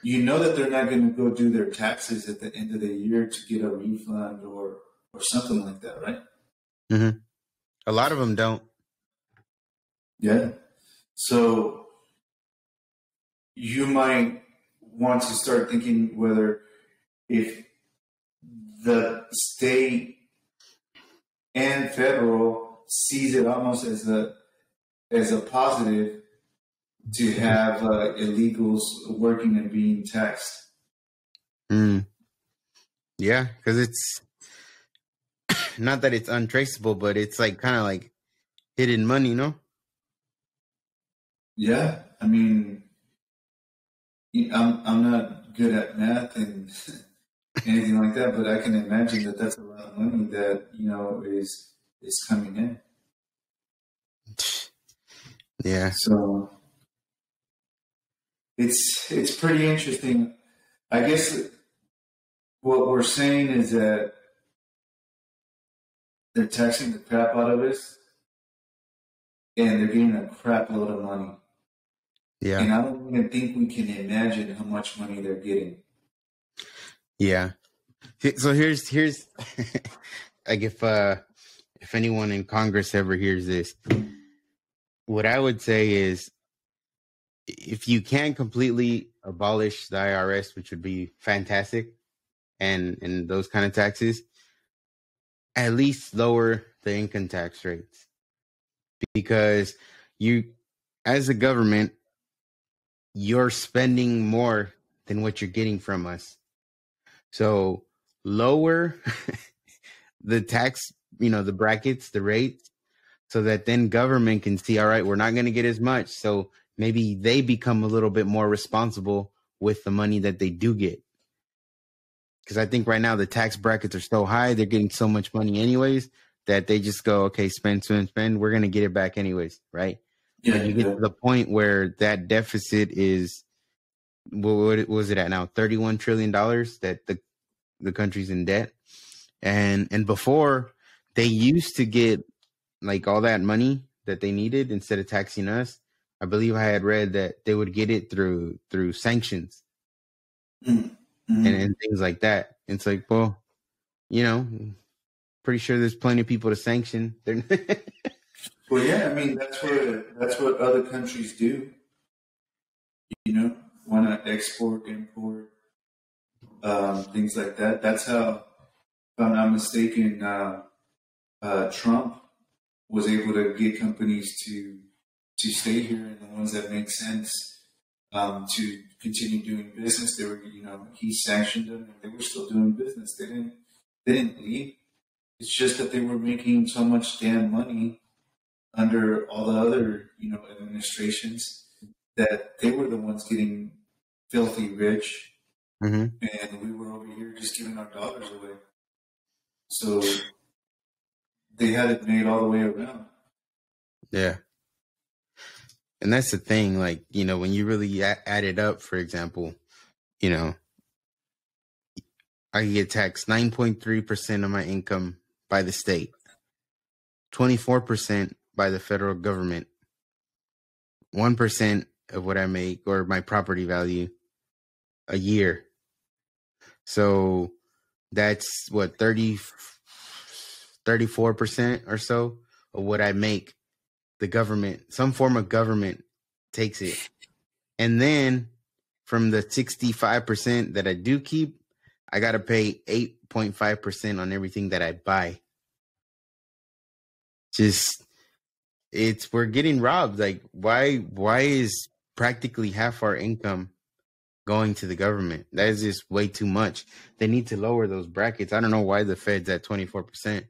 that they're not going to go do their taxes at the end of the year to get a refund or something like that, right? Mm-hmm. A lot of them don't. Yeah. So you might want to start thinking whether if the state and federal sees it almost as a positive to have illegals working and being taxed. Mm. Yeah, because it's not that it's untraceable, but it's like kind of like hidden money, Yeah, I mean, I'm not good at math and anything like that, but I can imagine that that's a lot of money that is coming in. Yeah. So it's pretty interesting. I guess what we're saying is that they're taxing the crap out of us, and they're getting a crap load of money. Yeah. And I don't even think we can imagine how much money they're getting. Yeah. So here's like if anyone in Congress ever hears this, what I would say is if you can't completely abolish the IRS, which would be fantastic, and those kind of taxes, at least lower the income tax rates. Because you, as a government, you're spending more than what you're getting from us. So lower the tax, the brackets, the rates, so that then government can see, all right, we're not going to get as much. So maybe they become a little bit more responsible with the money that they do get. Because I think right now the tax brackets are so high, they're getting so much money anyways, that they just go, okay, spend. We're going to get it back anyways, right? Yeah, but you get to the point where that deficit is, what was it at now? $31 trillion that the country's in debt. And before, they used to get like all that money that they needed instead of taxing us. I believe I had read that they would get it through sanctions and things like that. It's like, well, pretty sure there's plenty of people to sanction. Well, yeah, I mean that's what other countries do. You know, want to export, import, things like that. That's how, if I'm not mistaken, Trump was able to get companies to stay here, and the ones that make sense to continue doing business. They were, he sanctioned them, and they were still doing business. They didn't leave. It's just that they were making so much damn money under all the other, administrations, that they were the ones getting filthy rich, Mm-hmm. and we were over here just giving our dollars away. So they had it made all the way around. Yeah. And that's the thing, like, when you really add it up, for example, I get taxed 9.3% of my income by the state, 24% by the federal government, 1% of what I make or my property value a year. So that's what, 34% or so of what I make. The government, some form of government takes it. And then from the 65% that I do keep, I got to pay 8.5% on everything that I buy. We're getting robbed. Like, why is practically half our income going to the government? That is just way too much. They need to lower those brackets. I don't know why the Fed's at 24%.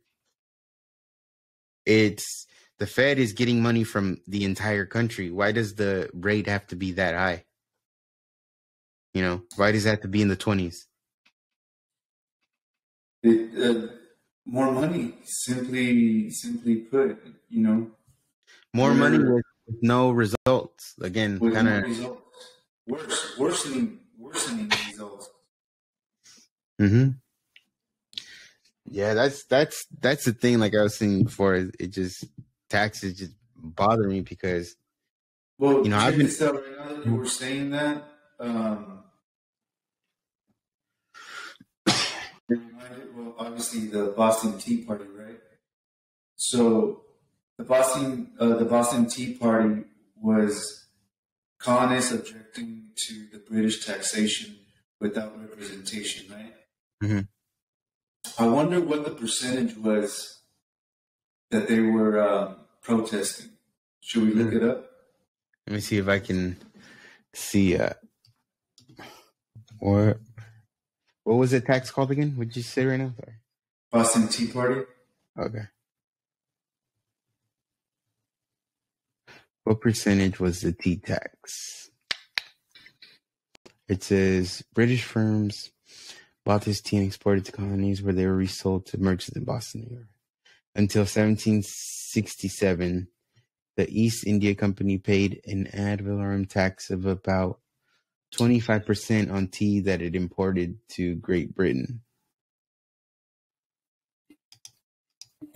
The Fed is getting money from the entire country. Why does the rate have to be that high? Why does it have to be in the 20s? More money, simply put, More money with no results. Again, with kind no of results. Worsening results. Mm-hmm. Yeah, that's the thing. Like I was saying before, it just taxes just bother me because check this out right now that you were saying that. It reminded, well, obviously the Boston Tea Party, right? So the Boston Tea Party was colonists objecting to the British taxation without representation, right? Mm-hmm. I wonder what the percentage was that they were protesting. Should we look it up? Let me see if I can see. What was the tax called again? What did you say right now? Sorry. Boston Tea Party. Okay. What percentage was the tea tax? It says British firms bought this tea and exported to colonies where they were resold to merchants in Boston, New York. Until 1767, the East India Company paid an ad valorem tax of about 25% on tea that it imported to Great Britain.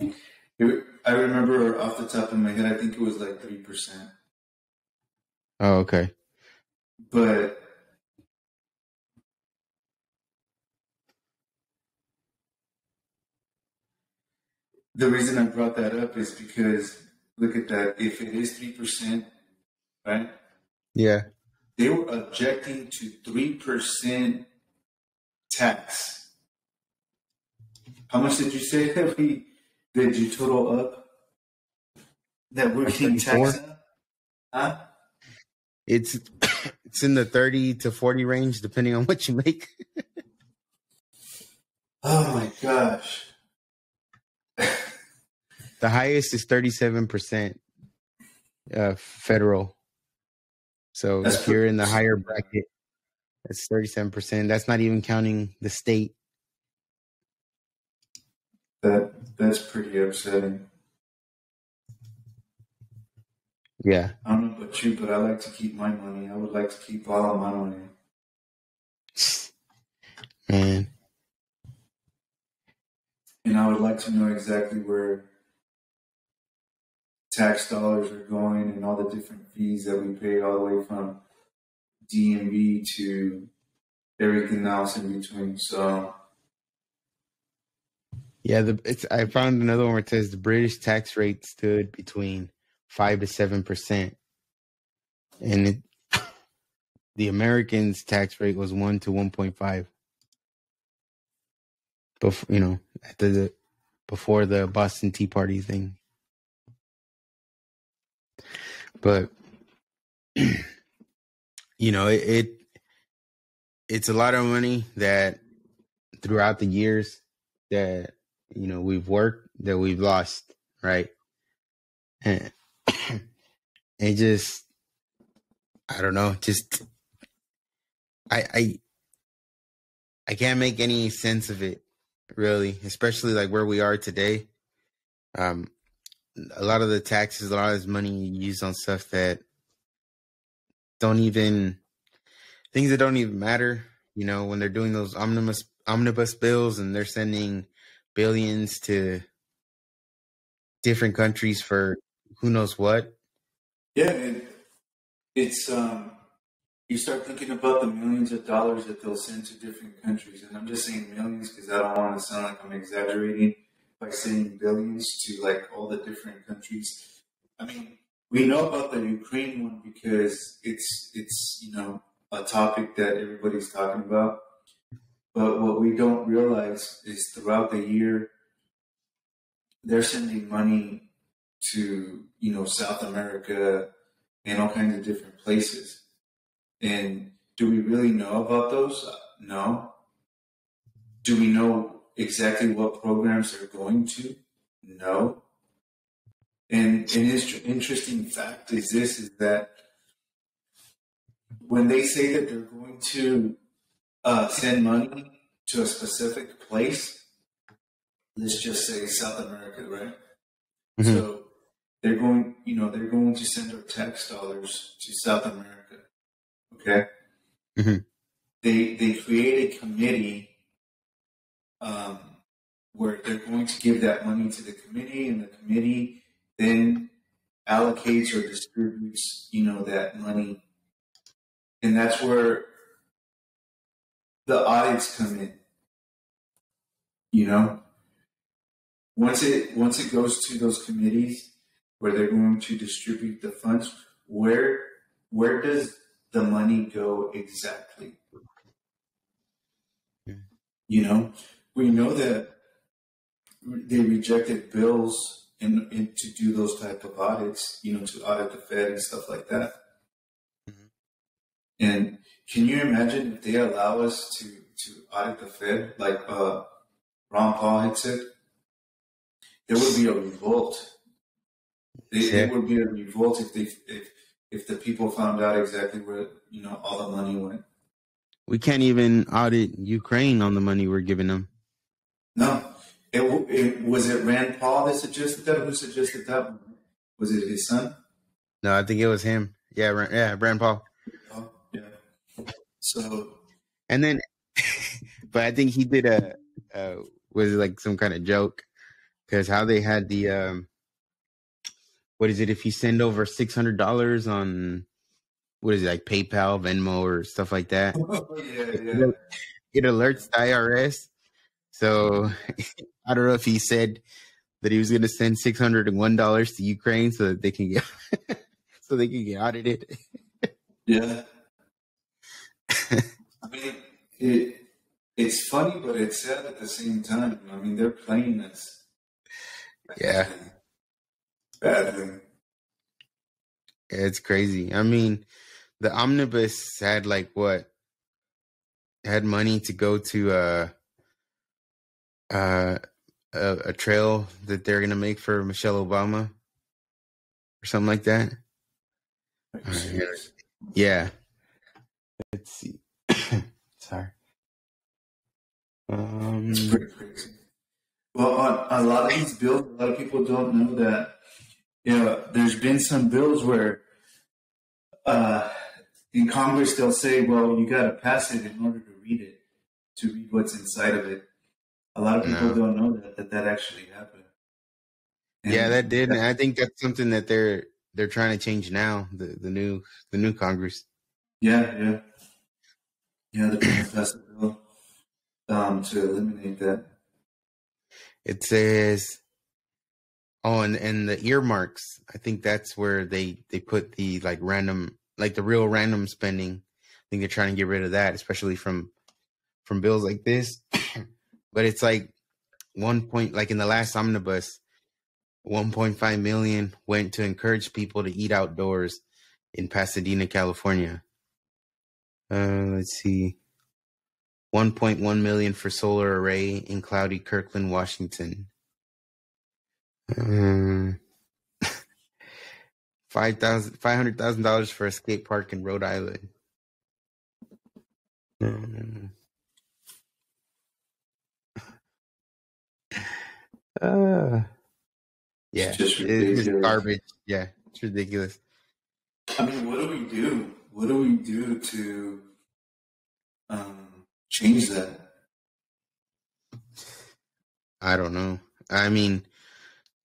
I remember off the top of my head, I think it was like 3%. Oh, okay. But the reason I brought that up is because look at that. If it is 3%, right? Yeah. They were objecting to 3% tax. How much did you say that did you total up that we're getting taxed on? Huh? It's in the 30 to 40 range, depending on what you make. Oh my gosh. The highest is 37% federal. So if you're in the higher bracket, that's 37%. That's not even counting the state. That's pretty upsetting. Yeah. I don't know about you, but I like to keep my money. I would like to keep all of my money. Man. And I would like to know exactly where tax dollars are going and all the different fees that we pay all the way from DMV to everything else in between. So Yeah, I found another one where it says the British tax rate stood between 5 to 7%, and the Americans' tax rate was 1 to 1.5. Before after before the Boston Tea Party thing, but it's a lot of money that throughout the years that we've worked that we've lost, right? And it just, I don't know, just I I can't make any sense of it, really, especially like where we are today. Um, a lot of the taxes, a lot of this money used on stuff that don't even things that don't even matter. When they're doing those omnibus bills and they're sending billions to different countries for who knows what. Yeah, and it's you start thinking about the millions of dollars that they'll send to different countries, and I'm just saying millions because I don't want to sound like I'm exaggerating by saying billions to like all the different countries. I mean, we know about the Ukraine one because it's a topic that everybody's talking about. But what we don't realize is throughout the year they're sending money to South America and all kinds of different places. And do we really know about those? No. Do we know exactly what programs they're going to? No. And an interesting fact is this: is that when they say that they're going to send money to a specific place, let's just say South America, right? Mm-hmm. So they're going to send our tax dollars to South America. Okay. Mm-hmm. They create a committee um, where they're going to give that money to the committee, and the committee then allocates or distributes, that money, and that's where the audits come in. You know, once it goes to those committees where they're going to distribute the funds, where does the money go exactly? We know that they rejected bills in to do those type of audits, to audit the Fed and stuff like that. Mm-hmm. And can you imagine if they allow us to audit the Fed, like Ron Paul had said? There would be a revolt. There Yeah. would be a revolt if the people found out exactly where all the money went. We can't even audit Ukraine on the money we're giving them. No, it was it Rand Paul that suggested that. Who suggested that? Was it his son? No, I think it was him. Yeah, Brand Paul. Oh, yeah. So And then, but I think he did was it like some kind of joke, because how they had the what is it, if you send over $600 on, what is it, like PayPal, Venmo, or stuff like that, yeah. it alerts the IRS. So I don't know if he said that he was going to send $601 to Ukraine so that they can get so they can get audited. Yeah. I mean, it's funny, but it's sad at the same time. I mean, they're playing us Yeah, badly. it's crazy. I mean, the omnibus had like what, had money to go to uh, a trail that they're gonna make for Michelle Obama or something like that. Are you serious? Yeah. Let's see. Sorry. It's pretty crazy. Well, on a lot of these bills, a lot of people don't know that. There's been some bills where uh, in Congress they'll say, "Well, you got to pass it in order to read what's inside of it." A lot of people No. don't know that actually happened. Yeah, And that did. And I think that's something that they're trying to change now. The new Congress. yeah. They're trying to pass a bill to eliminate that. It says, oh, and the earmarks. I think that's where they put the like random, like the real random spending. I think they're trying to get rid of that, especially from bills like this. But it's like like in the last omnibus, 1.5 million went to encourage people to eat outdoors in Pasadena, California. Let's see. 1.1 million for solar array in cloudy Kirkland, Washington. $500,000 for a skate park in Rhode Island. Yeah, It's just it's just ridiculous. garbage. Yeah, it's ridiculous. I mean, what do we do? What do we do to change that? I don't know. I mean,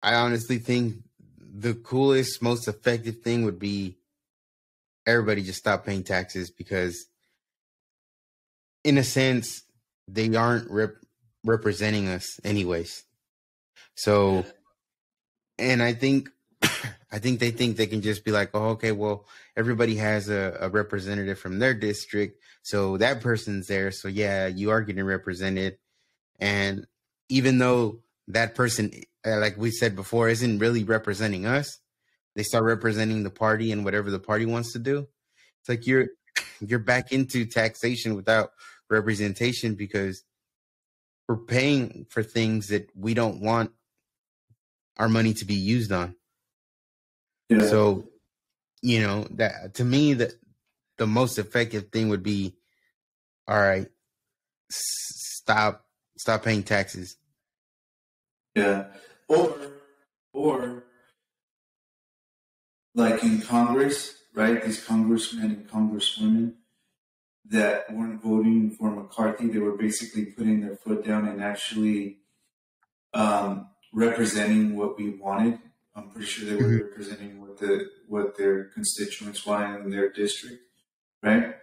I honestly think the coolest, most effective thing would be everybody just stop paying taxes, because in a sense, they aren't representing us anyways. So, and I think they think they can just be like, oh, okay, well, everybody has a representative from their district, so that person's there. So yeah, you are getting represented. And even though that person, like we said before, isn't really representing us, they start representing the party and whatever the party wants to do. It's like you're back into taxation without representation, because we're paying for things that we don't want our money to be used on. Yeah. So, that to me, the most effective thing would be, all right, stop paying taxes. Yeah. Or like in Congress, right? These congressmen and congresswomen that weren't voting for McCarthy, they were basically putting their foot down and actually representing what we wanted. I'm pretty sure they were representing what their constituents wanted in their district, right?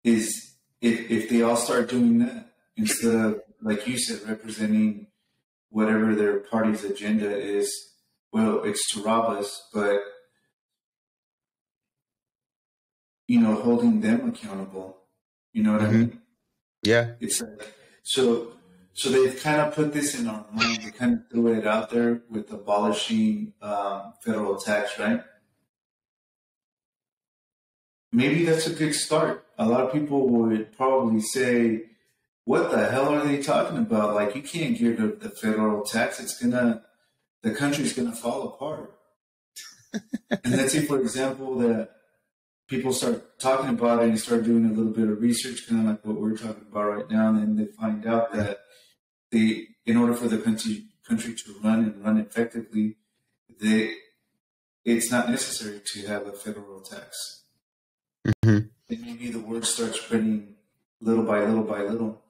Is if they all start doing that instead of, like you said, representing whatever their party's agenda is, well, it's to rob us, but holding them accountable. You know what I mean? Yeah. It's like, so they've kind of put this in our mind. They kind of threw it out there with abolishing federal tax, right? Maybe that's a good start. A lot of people would probably say, what the hell are they talking about? Like, you can't get rid of the federal tax. The country's gonna fall apart. And let's say, for example, that people start talking about it and start doing a little bit of research, kind of like what we're talking about right now, and then they find out that in order for the country to run effectively, it's not necessary to have a federal tax. And maybe the word starts spreading little by little by little.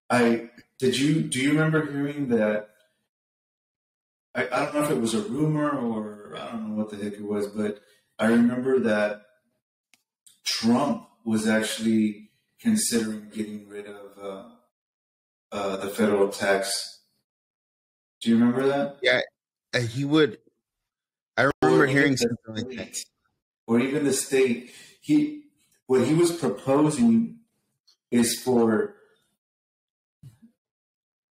Do you remember hearing that? I don't know if it was a rumor or I don't know what the heck it was, but I remember that Trump was actually considering getting rid of the federal tax. Do you remember that? Yeah, he would. I remember hearing something like that. Or even the state. What he was proposing is for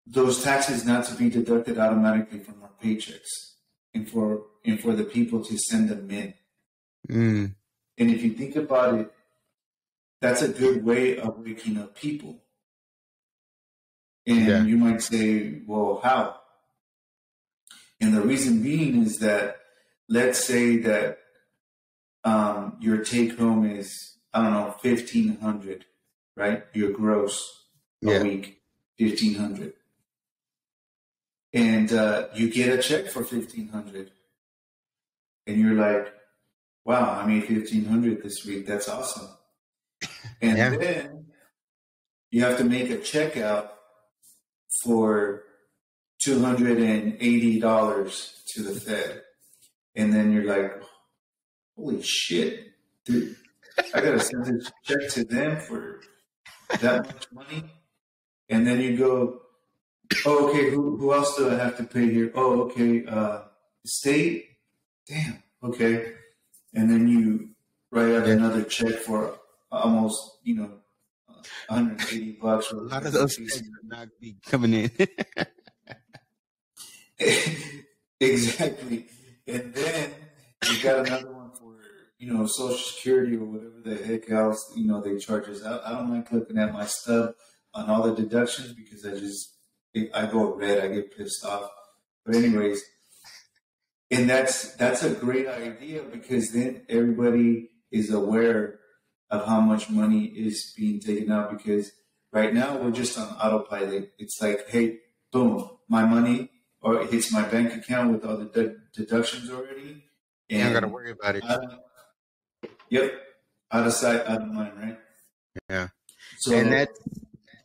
those taxes not to be deducted automatically from our paychecks, and for the people to send them in. And if you think about it, that's a good way of waking up people. And you might say, well, how? And the reason being is that, let's say that your take home is, I don't know, $1,500, right? Your gross a week, $1,500. And you get a check for $1,500. And you're like, wow, I made $1,500 this week. That's awesome. And then you have to make a check out for $280 to the Fed. And then you're like, holy shit, dude, I got to send this check to them for that much money. And then you go, Oh, okay. Who else do I have to pay here? Oh, okay. State. Damn. Okay. And then you write out Yeah, another check for almost, $180 a for lot of another those piece checks of would not be coming in. exactly. And then you got another one for, Social Security or whatever the heck else, they charge us. I don't like looking at my stuff on all the deductions because I go red, I get pissed off. But anyways, and that's a great idea because then everybody is aware of how much money is being taken out because right now we're just on autopilot. It's like, hey, boom, my money or it hits my bank account with all the deductions already, You don't got to and worry about it. out of, yep, out of sight, out of mind, right? Yeah, and So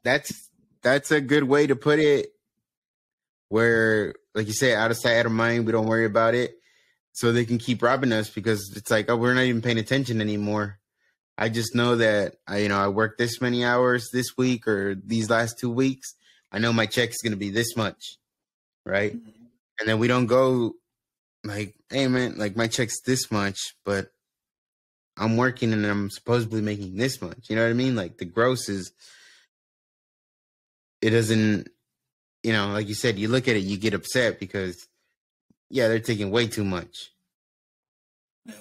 that's that's a good way to put it. Where, like you say, out of sight, out of mind, we don't worry about it, so they can keep robbing us because it's like, oh, we're not even paying attention anymore. I just know that I worked this many hours this week or these last 2 weeks. I know my check is going to be this much, right? And then we don't go like, hey man, like my check's this much, but I'm working and I'm supposedly making this much. You know what I mean? Like the gross is, it doesn't, like you said, you look at it, you get upset because yeah, they're taking way too much. yeah.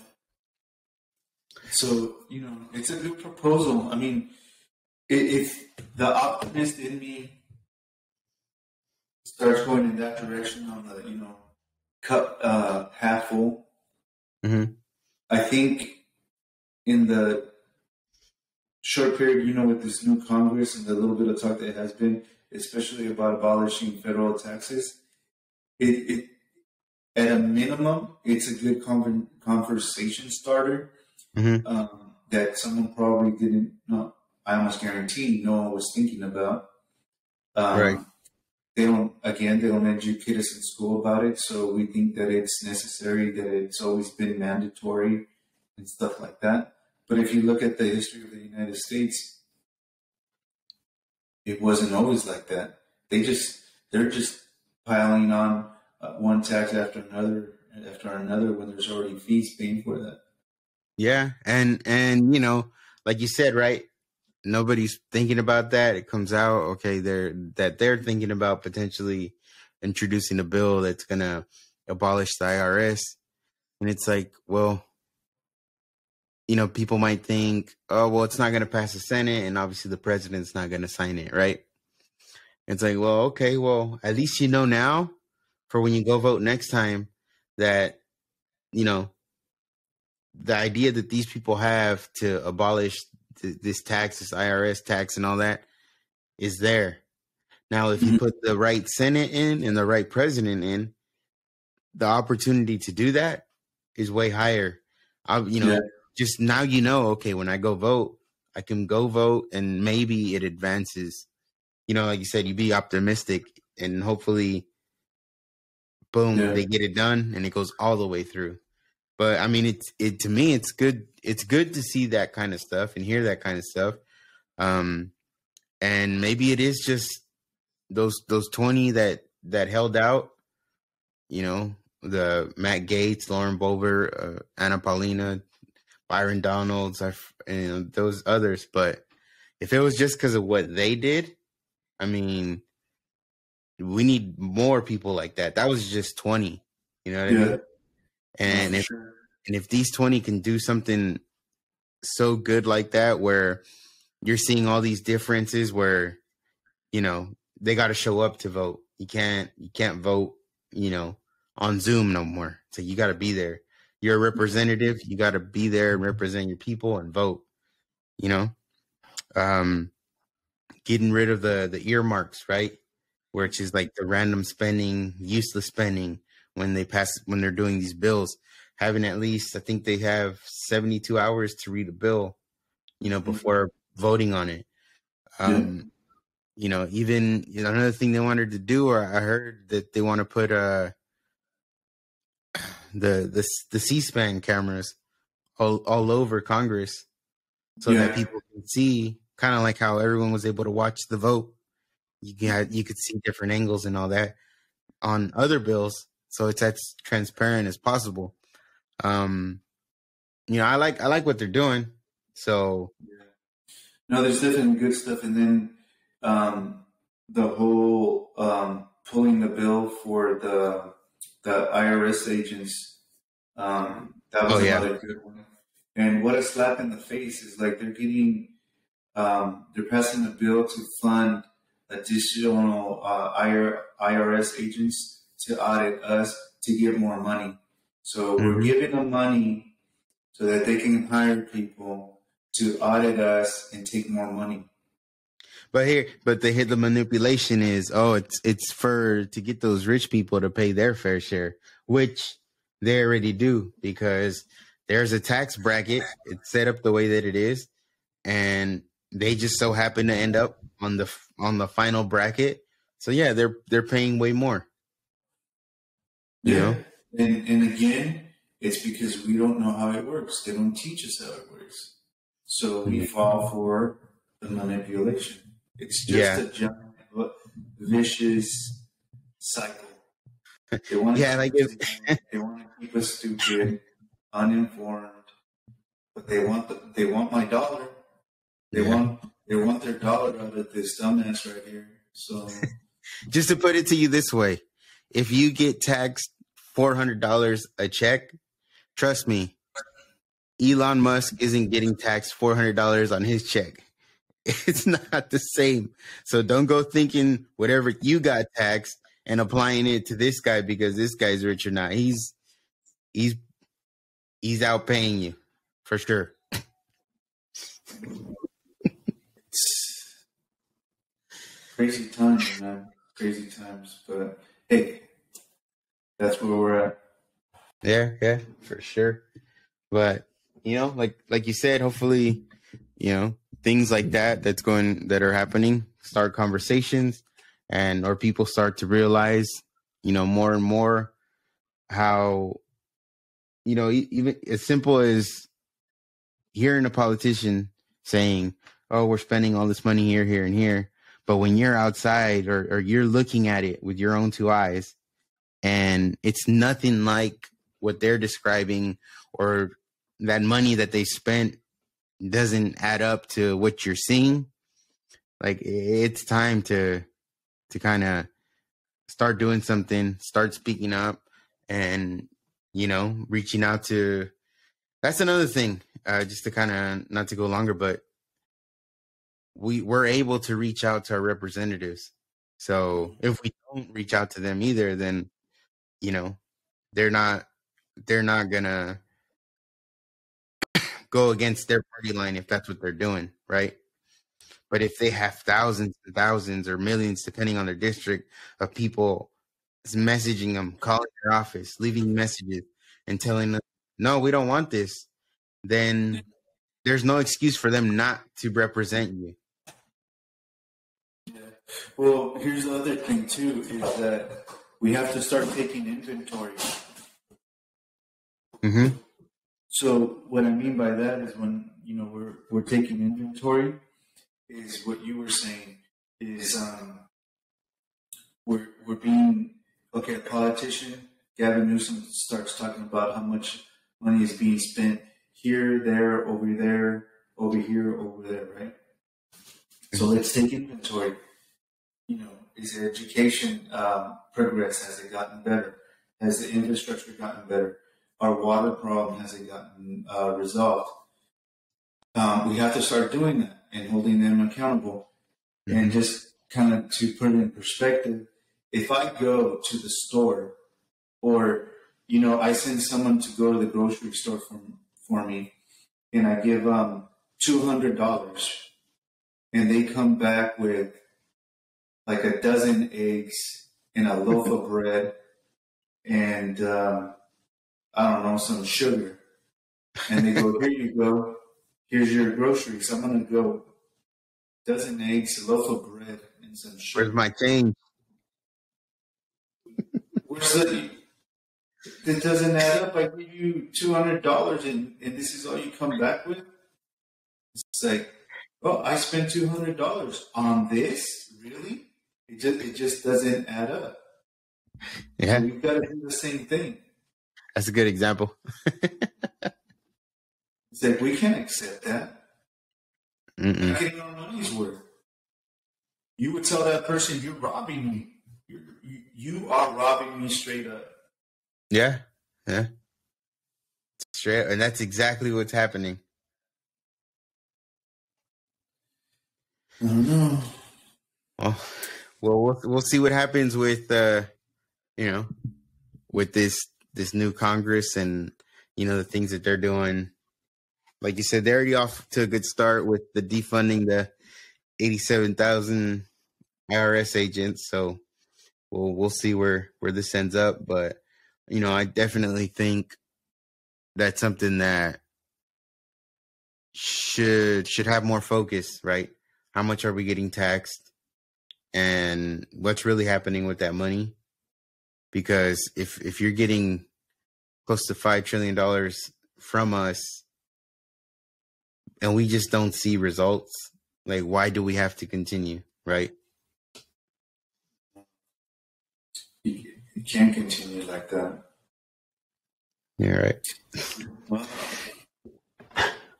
So it's a good proposal. I mean, if the optimist in me starts going in that direction on the cup half full. Mm-hmm. I think in the short period, with this new Congress and the little bit of talk that has been, especially about abolishing federal taxes, it at a minimum, it's a good conversation starter Mm-hmm. that someone probably didn't know. I almost guarantee no one was thinking about. Right. Um, they don't educate us in school about it, so we think that it's necessary, that it's always been mandatory and stuff like that. But if you look at the history of the United States, it wasn't always like that. They're just piling on one tax after another when there's already fees paying for that. Yeah. And like you said, right? Nobody's thinking about that. It comes out, okay, they're thinking about potentially introducing a bill that's gonna abolish the IRS. And it's like, well, people might think, oh, well, it's not gonna pass the Senate, and obviously the president's not gonna sign it, right? It's like, well, okay, well, at least now for when you go vote next time that, you know, the idea that these people have to abolish this tax, this IRS tax and all that is there. Now, if you Mhm. put the right Senate in and the right president in, the opportunity to do that is way higher. Yeah, Just now, okay, when I go vote, I can go vote and maybe it advances. Like you said, you be optimistic and hopefully, boom, yeah, they get it done and it goes all the way through. But I mean, to me, it's good. It's good to see that kind of stuff and hear that kind of stuff. Um, and maybe it is just those 20 that held out, the Matt Gates, Lauren Boebert, Anna Paulina, Byron Donalds, those others. But if it was just because of what they did, I mean, we need more people like that. That was just 20. You know what I yeah. mean? No, And for if sure. and if these 20 can do something so good like that, where you're seeing all these differences, where they got to show up to vote. You can't vote, on Zoom no more. So you got to be there. You're a representative. You got to be there and represent your people and vote. You know, um, getting rid of the earmarks, right? Which is like the random spending, useless spending when they're doing these bills. Having at least, I think they have 72 hours to read a bill, Mhm. before voting on it. Yeah, Um, even another thing they wanted to do, or I heard that they want to put the C-SPAN cameras all over Congress so that yeah, people can see, kind of like how everyone was able to watch the vote. you could see different angles and all that on other bills, so it's as transparent as possible. I like what they're doing. So No, there's definitely good stuff, and then the whole pulling the bill for the IRS agents. That oh was yeah. another good one. And what a slap in the face is like they're passing a bill to fund additional IRS agents to audit us to get more money. So we're Mm-hmm. giving them money so that they can hire people to audit us and take more money. But the manipulation is, oh, it's for to get those rich people to pay their fair share, which they already do because there's a tax bracket. It's set up the way that it is, and they just so happen to end up on the final bracket. So yeah, they're paying way more. You Yeah. know? And again, it's because we don't know how it works. They don't teach us how it works. So we fall for the manipulation. It's just Yeah. a giant, vicious cycle. They want to Yeah, like keep us ignorant. They want to keep us stupid, uninformed. But they want my dollar. They yeah. want their dollar out of this dumbass right here. So Just to put it to you this way, if you get taxed $400 a check, trust me, Elon Musk isn't getting taxed $400 on his check. It's not the same. So don't go thinking whatever you got taxed and applying it to this guy because this guy's rich or not. He's outpaying you for sure. it's crazy times, man. Crazy times. But hey, that's where we're at. Yeah, for sure. But like you said, hopefully, things like that are happening, start conversations or people start to realize, more and more how, even as simple as hearing a politician saying, oh, we're spending all this money here, here, and here. But when you're outside or you're looking at it with your own two eyes and it's nothing like what they're describing or that money that they spent doesn't add up to what you're seeing, like it's time to kind of start doing something, start speaking up and, reaching out to, that's another thing, just to kind of not to go longer, but we're able to reach out to our representatives. So if we don't reach out to them either, then, they're not gonna go against their party line if that's what they're doing, right? But if they have thousands and thousands or millions, depending on their district, of people messaging them, calling their office, leaving messages, and telling them, no, we don't want this, then there's no excuse for them not to represent you. Yeah. Well, here's the other thing too: is that we have to start taking inventory. Mm-hmm. So what I mean by that is when we're taking inventory, is what you were saying is we're being okay. A politician, Gavin Newsom, starts talking about how much money is being spent here, there, over there, over here, over there, right? So let's take inventory. Is the education progress? Has it gotten better? Has the infrastructure gotten better? Our water problem, has it gotten resolved? We have to start doing that and holding them accountable. Mm-hmm. And just kind of to put it in perspective, if I go to the store or, I send someone to go to the grocery store for me and I give $200 and they come back with like a dozen eggs and a loaf of bread and I don't know, some sugar. And they go, here you go. Here's your groceries. I'm going to go dozen eggs, a loaf of bread, and some sugar. Where's my change? Where's the... It doesn't add up. I give you $200 and this is all you come back with? It's like, oh, I spent $200 on this? Really? It just doesn't add up. Yeah, So we've got to do the same thing. that's a good example. It's like we can't accept that. We're Mm-mm. not getting our money's worth. You would tell that person, "You're robbing me. You are robbing me straight up." Yeah, yeah, straight, and that's exactly what's happening. I don't know. Well, we'll see what happens with you know, with this new Congress and the things that they're doing. Like you said, they're already off to a good start with the defunding the 87,000 IRS agents. So we'll see where this ends up. But I definitely think that's something that should have more focus, right? How much are we getting taxed, and what's really happening with that money? Because if you're getting close to $5 trillion from us and we just don't see results, like, why do we have to continue, right? You can't continue like that. Yeah, right. Well,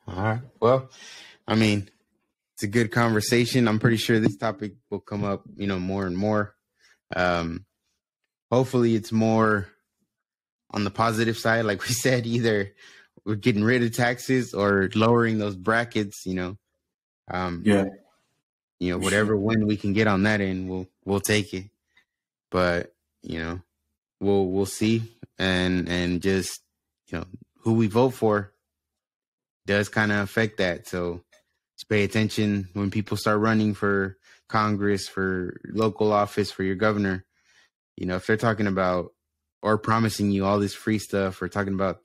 All right. Well, I mean, it's a good conversation. I'm pretty sure this topic will come up, more and more. Hopefully it's more on the positive side. Like we said, either we're getting rid of taxes or lowering those brackets, yeah. Whatever win we can get on that end, we'll take it. But, we'll see. And just, who we vote for does kind of affect that. So just pay attention when people start running for Congress, for local office, for your governor. If they're talking about or promising you all this free stuff or talking about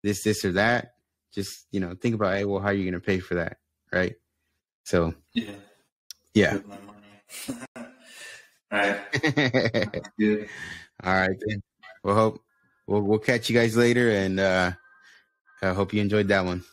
this or that, just, think about, hey, well, how are you going to pay for that? Right. So, yeah. With my money. All right. Good. All right, then. We'll catch you guys later, and I hope you enjoyed that one.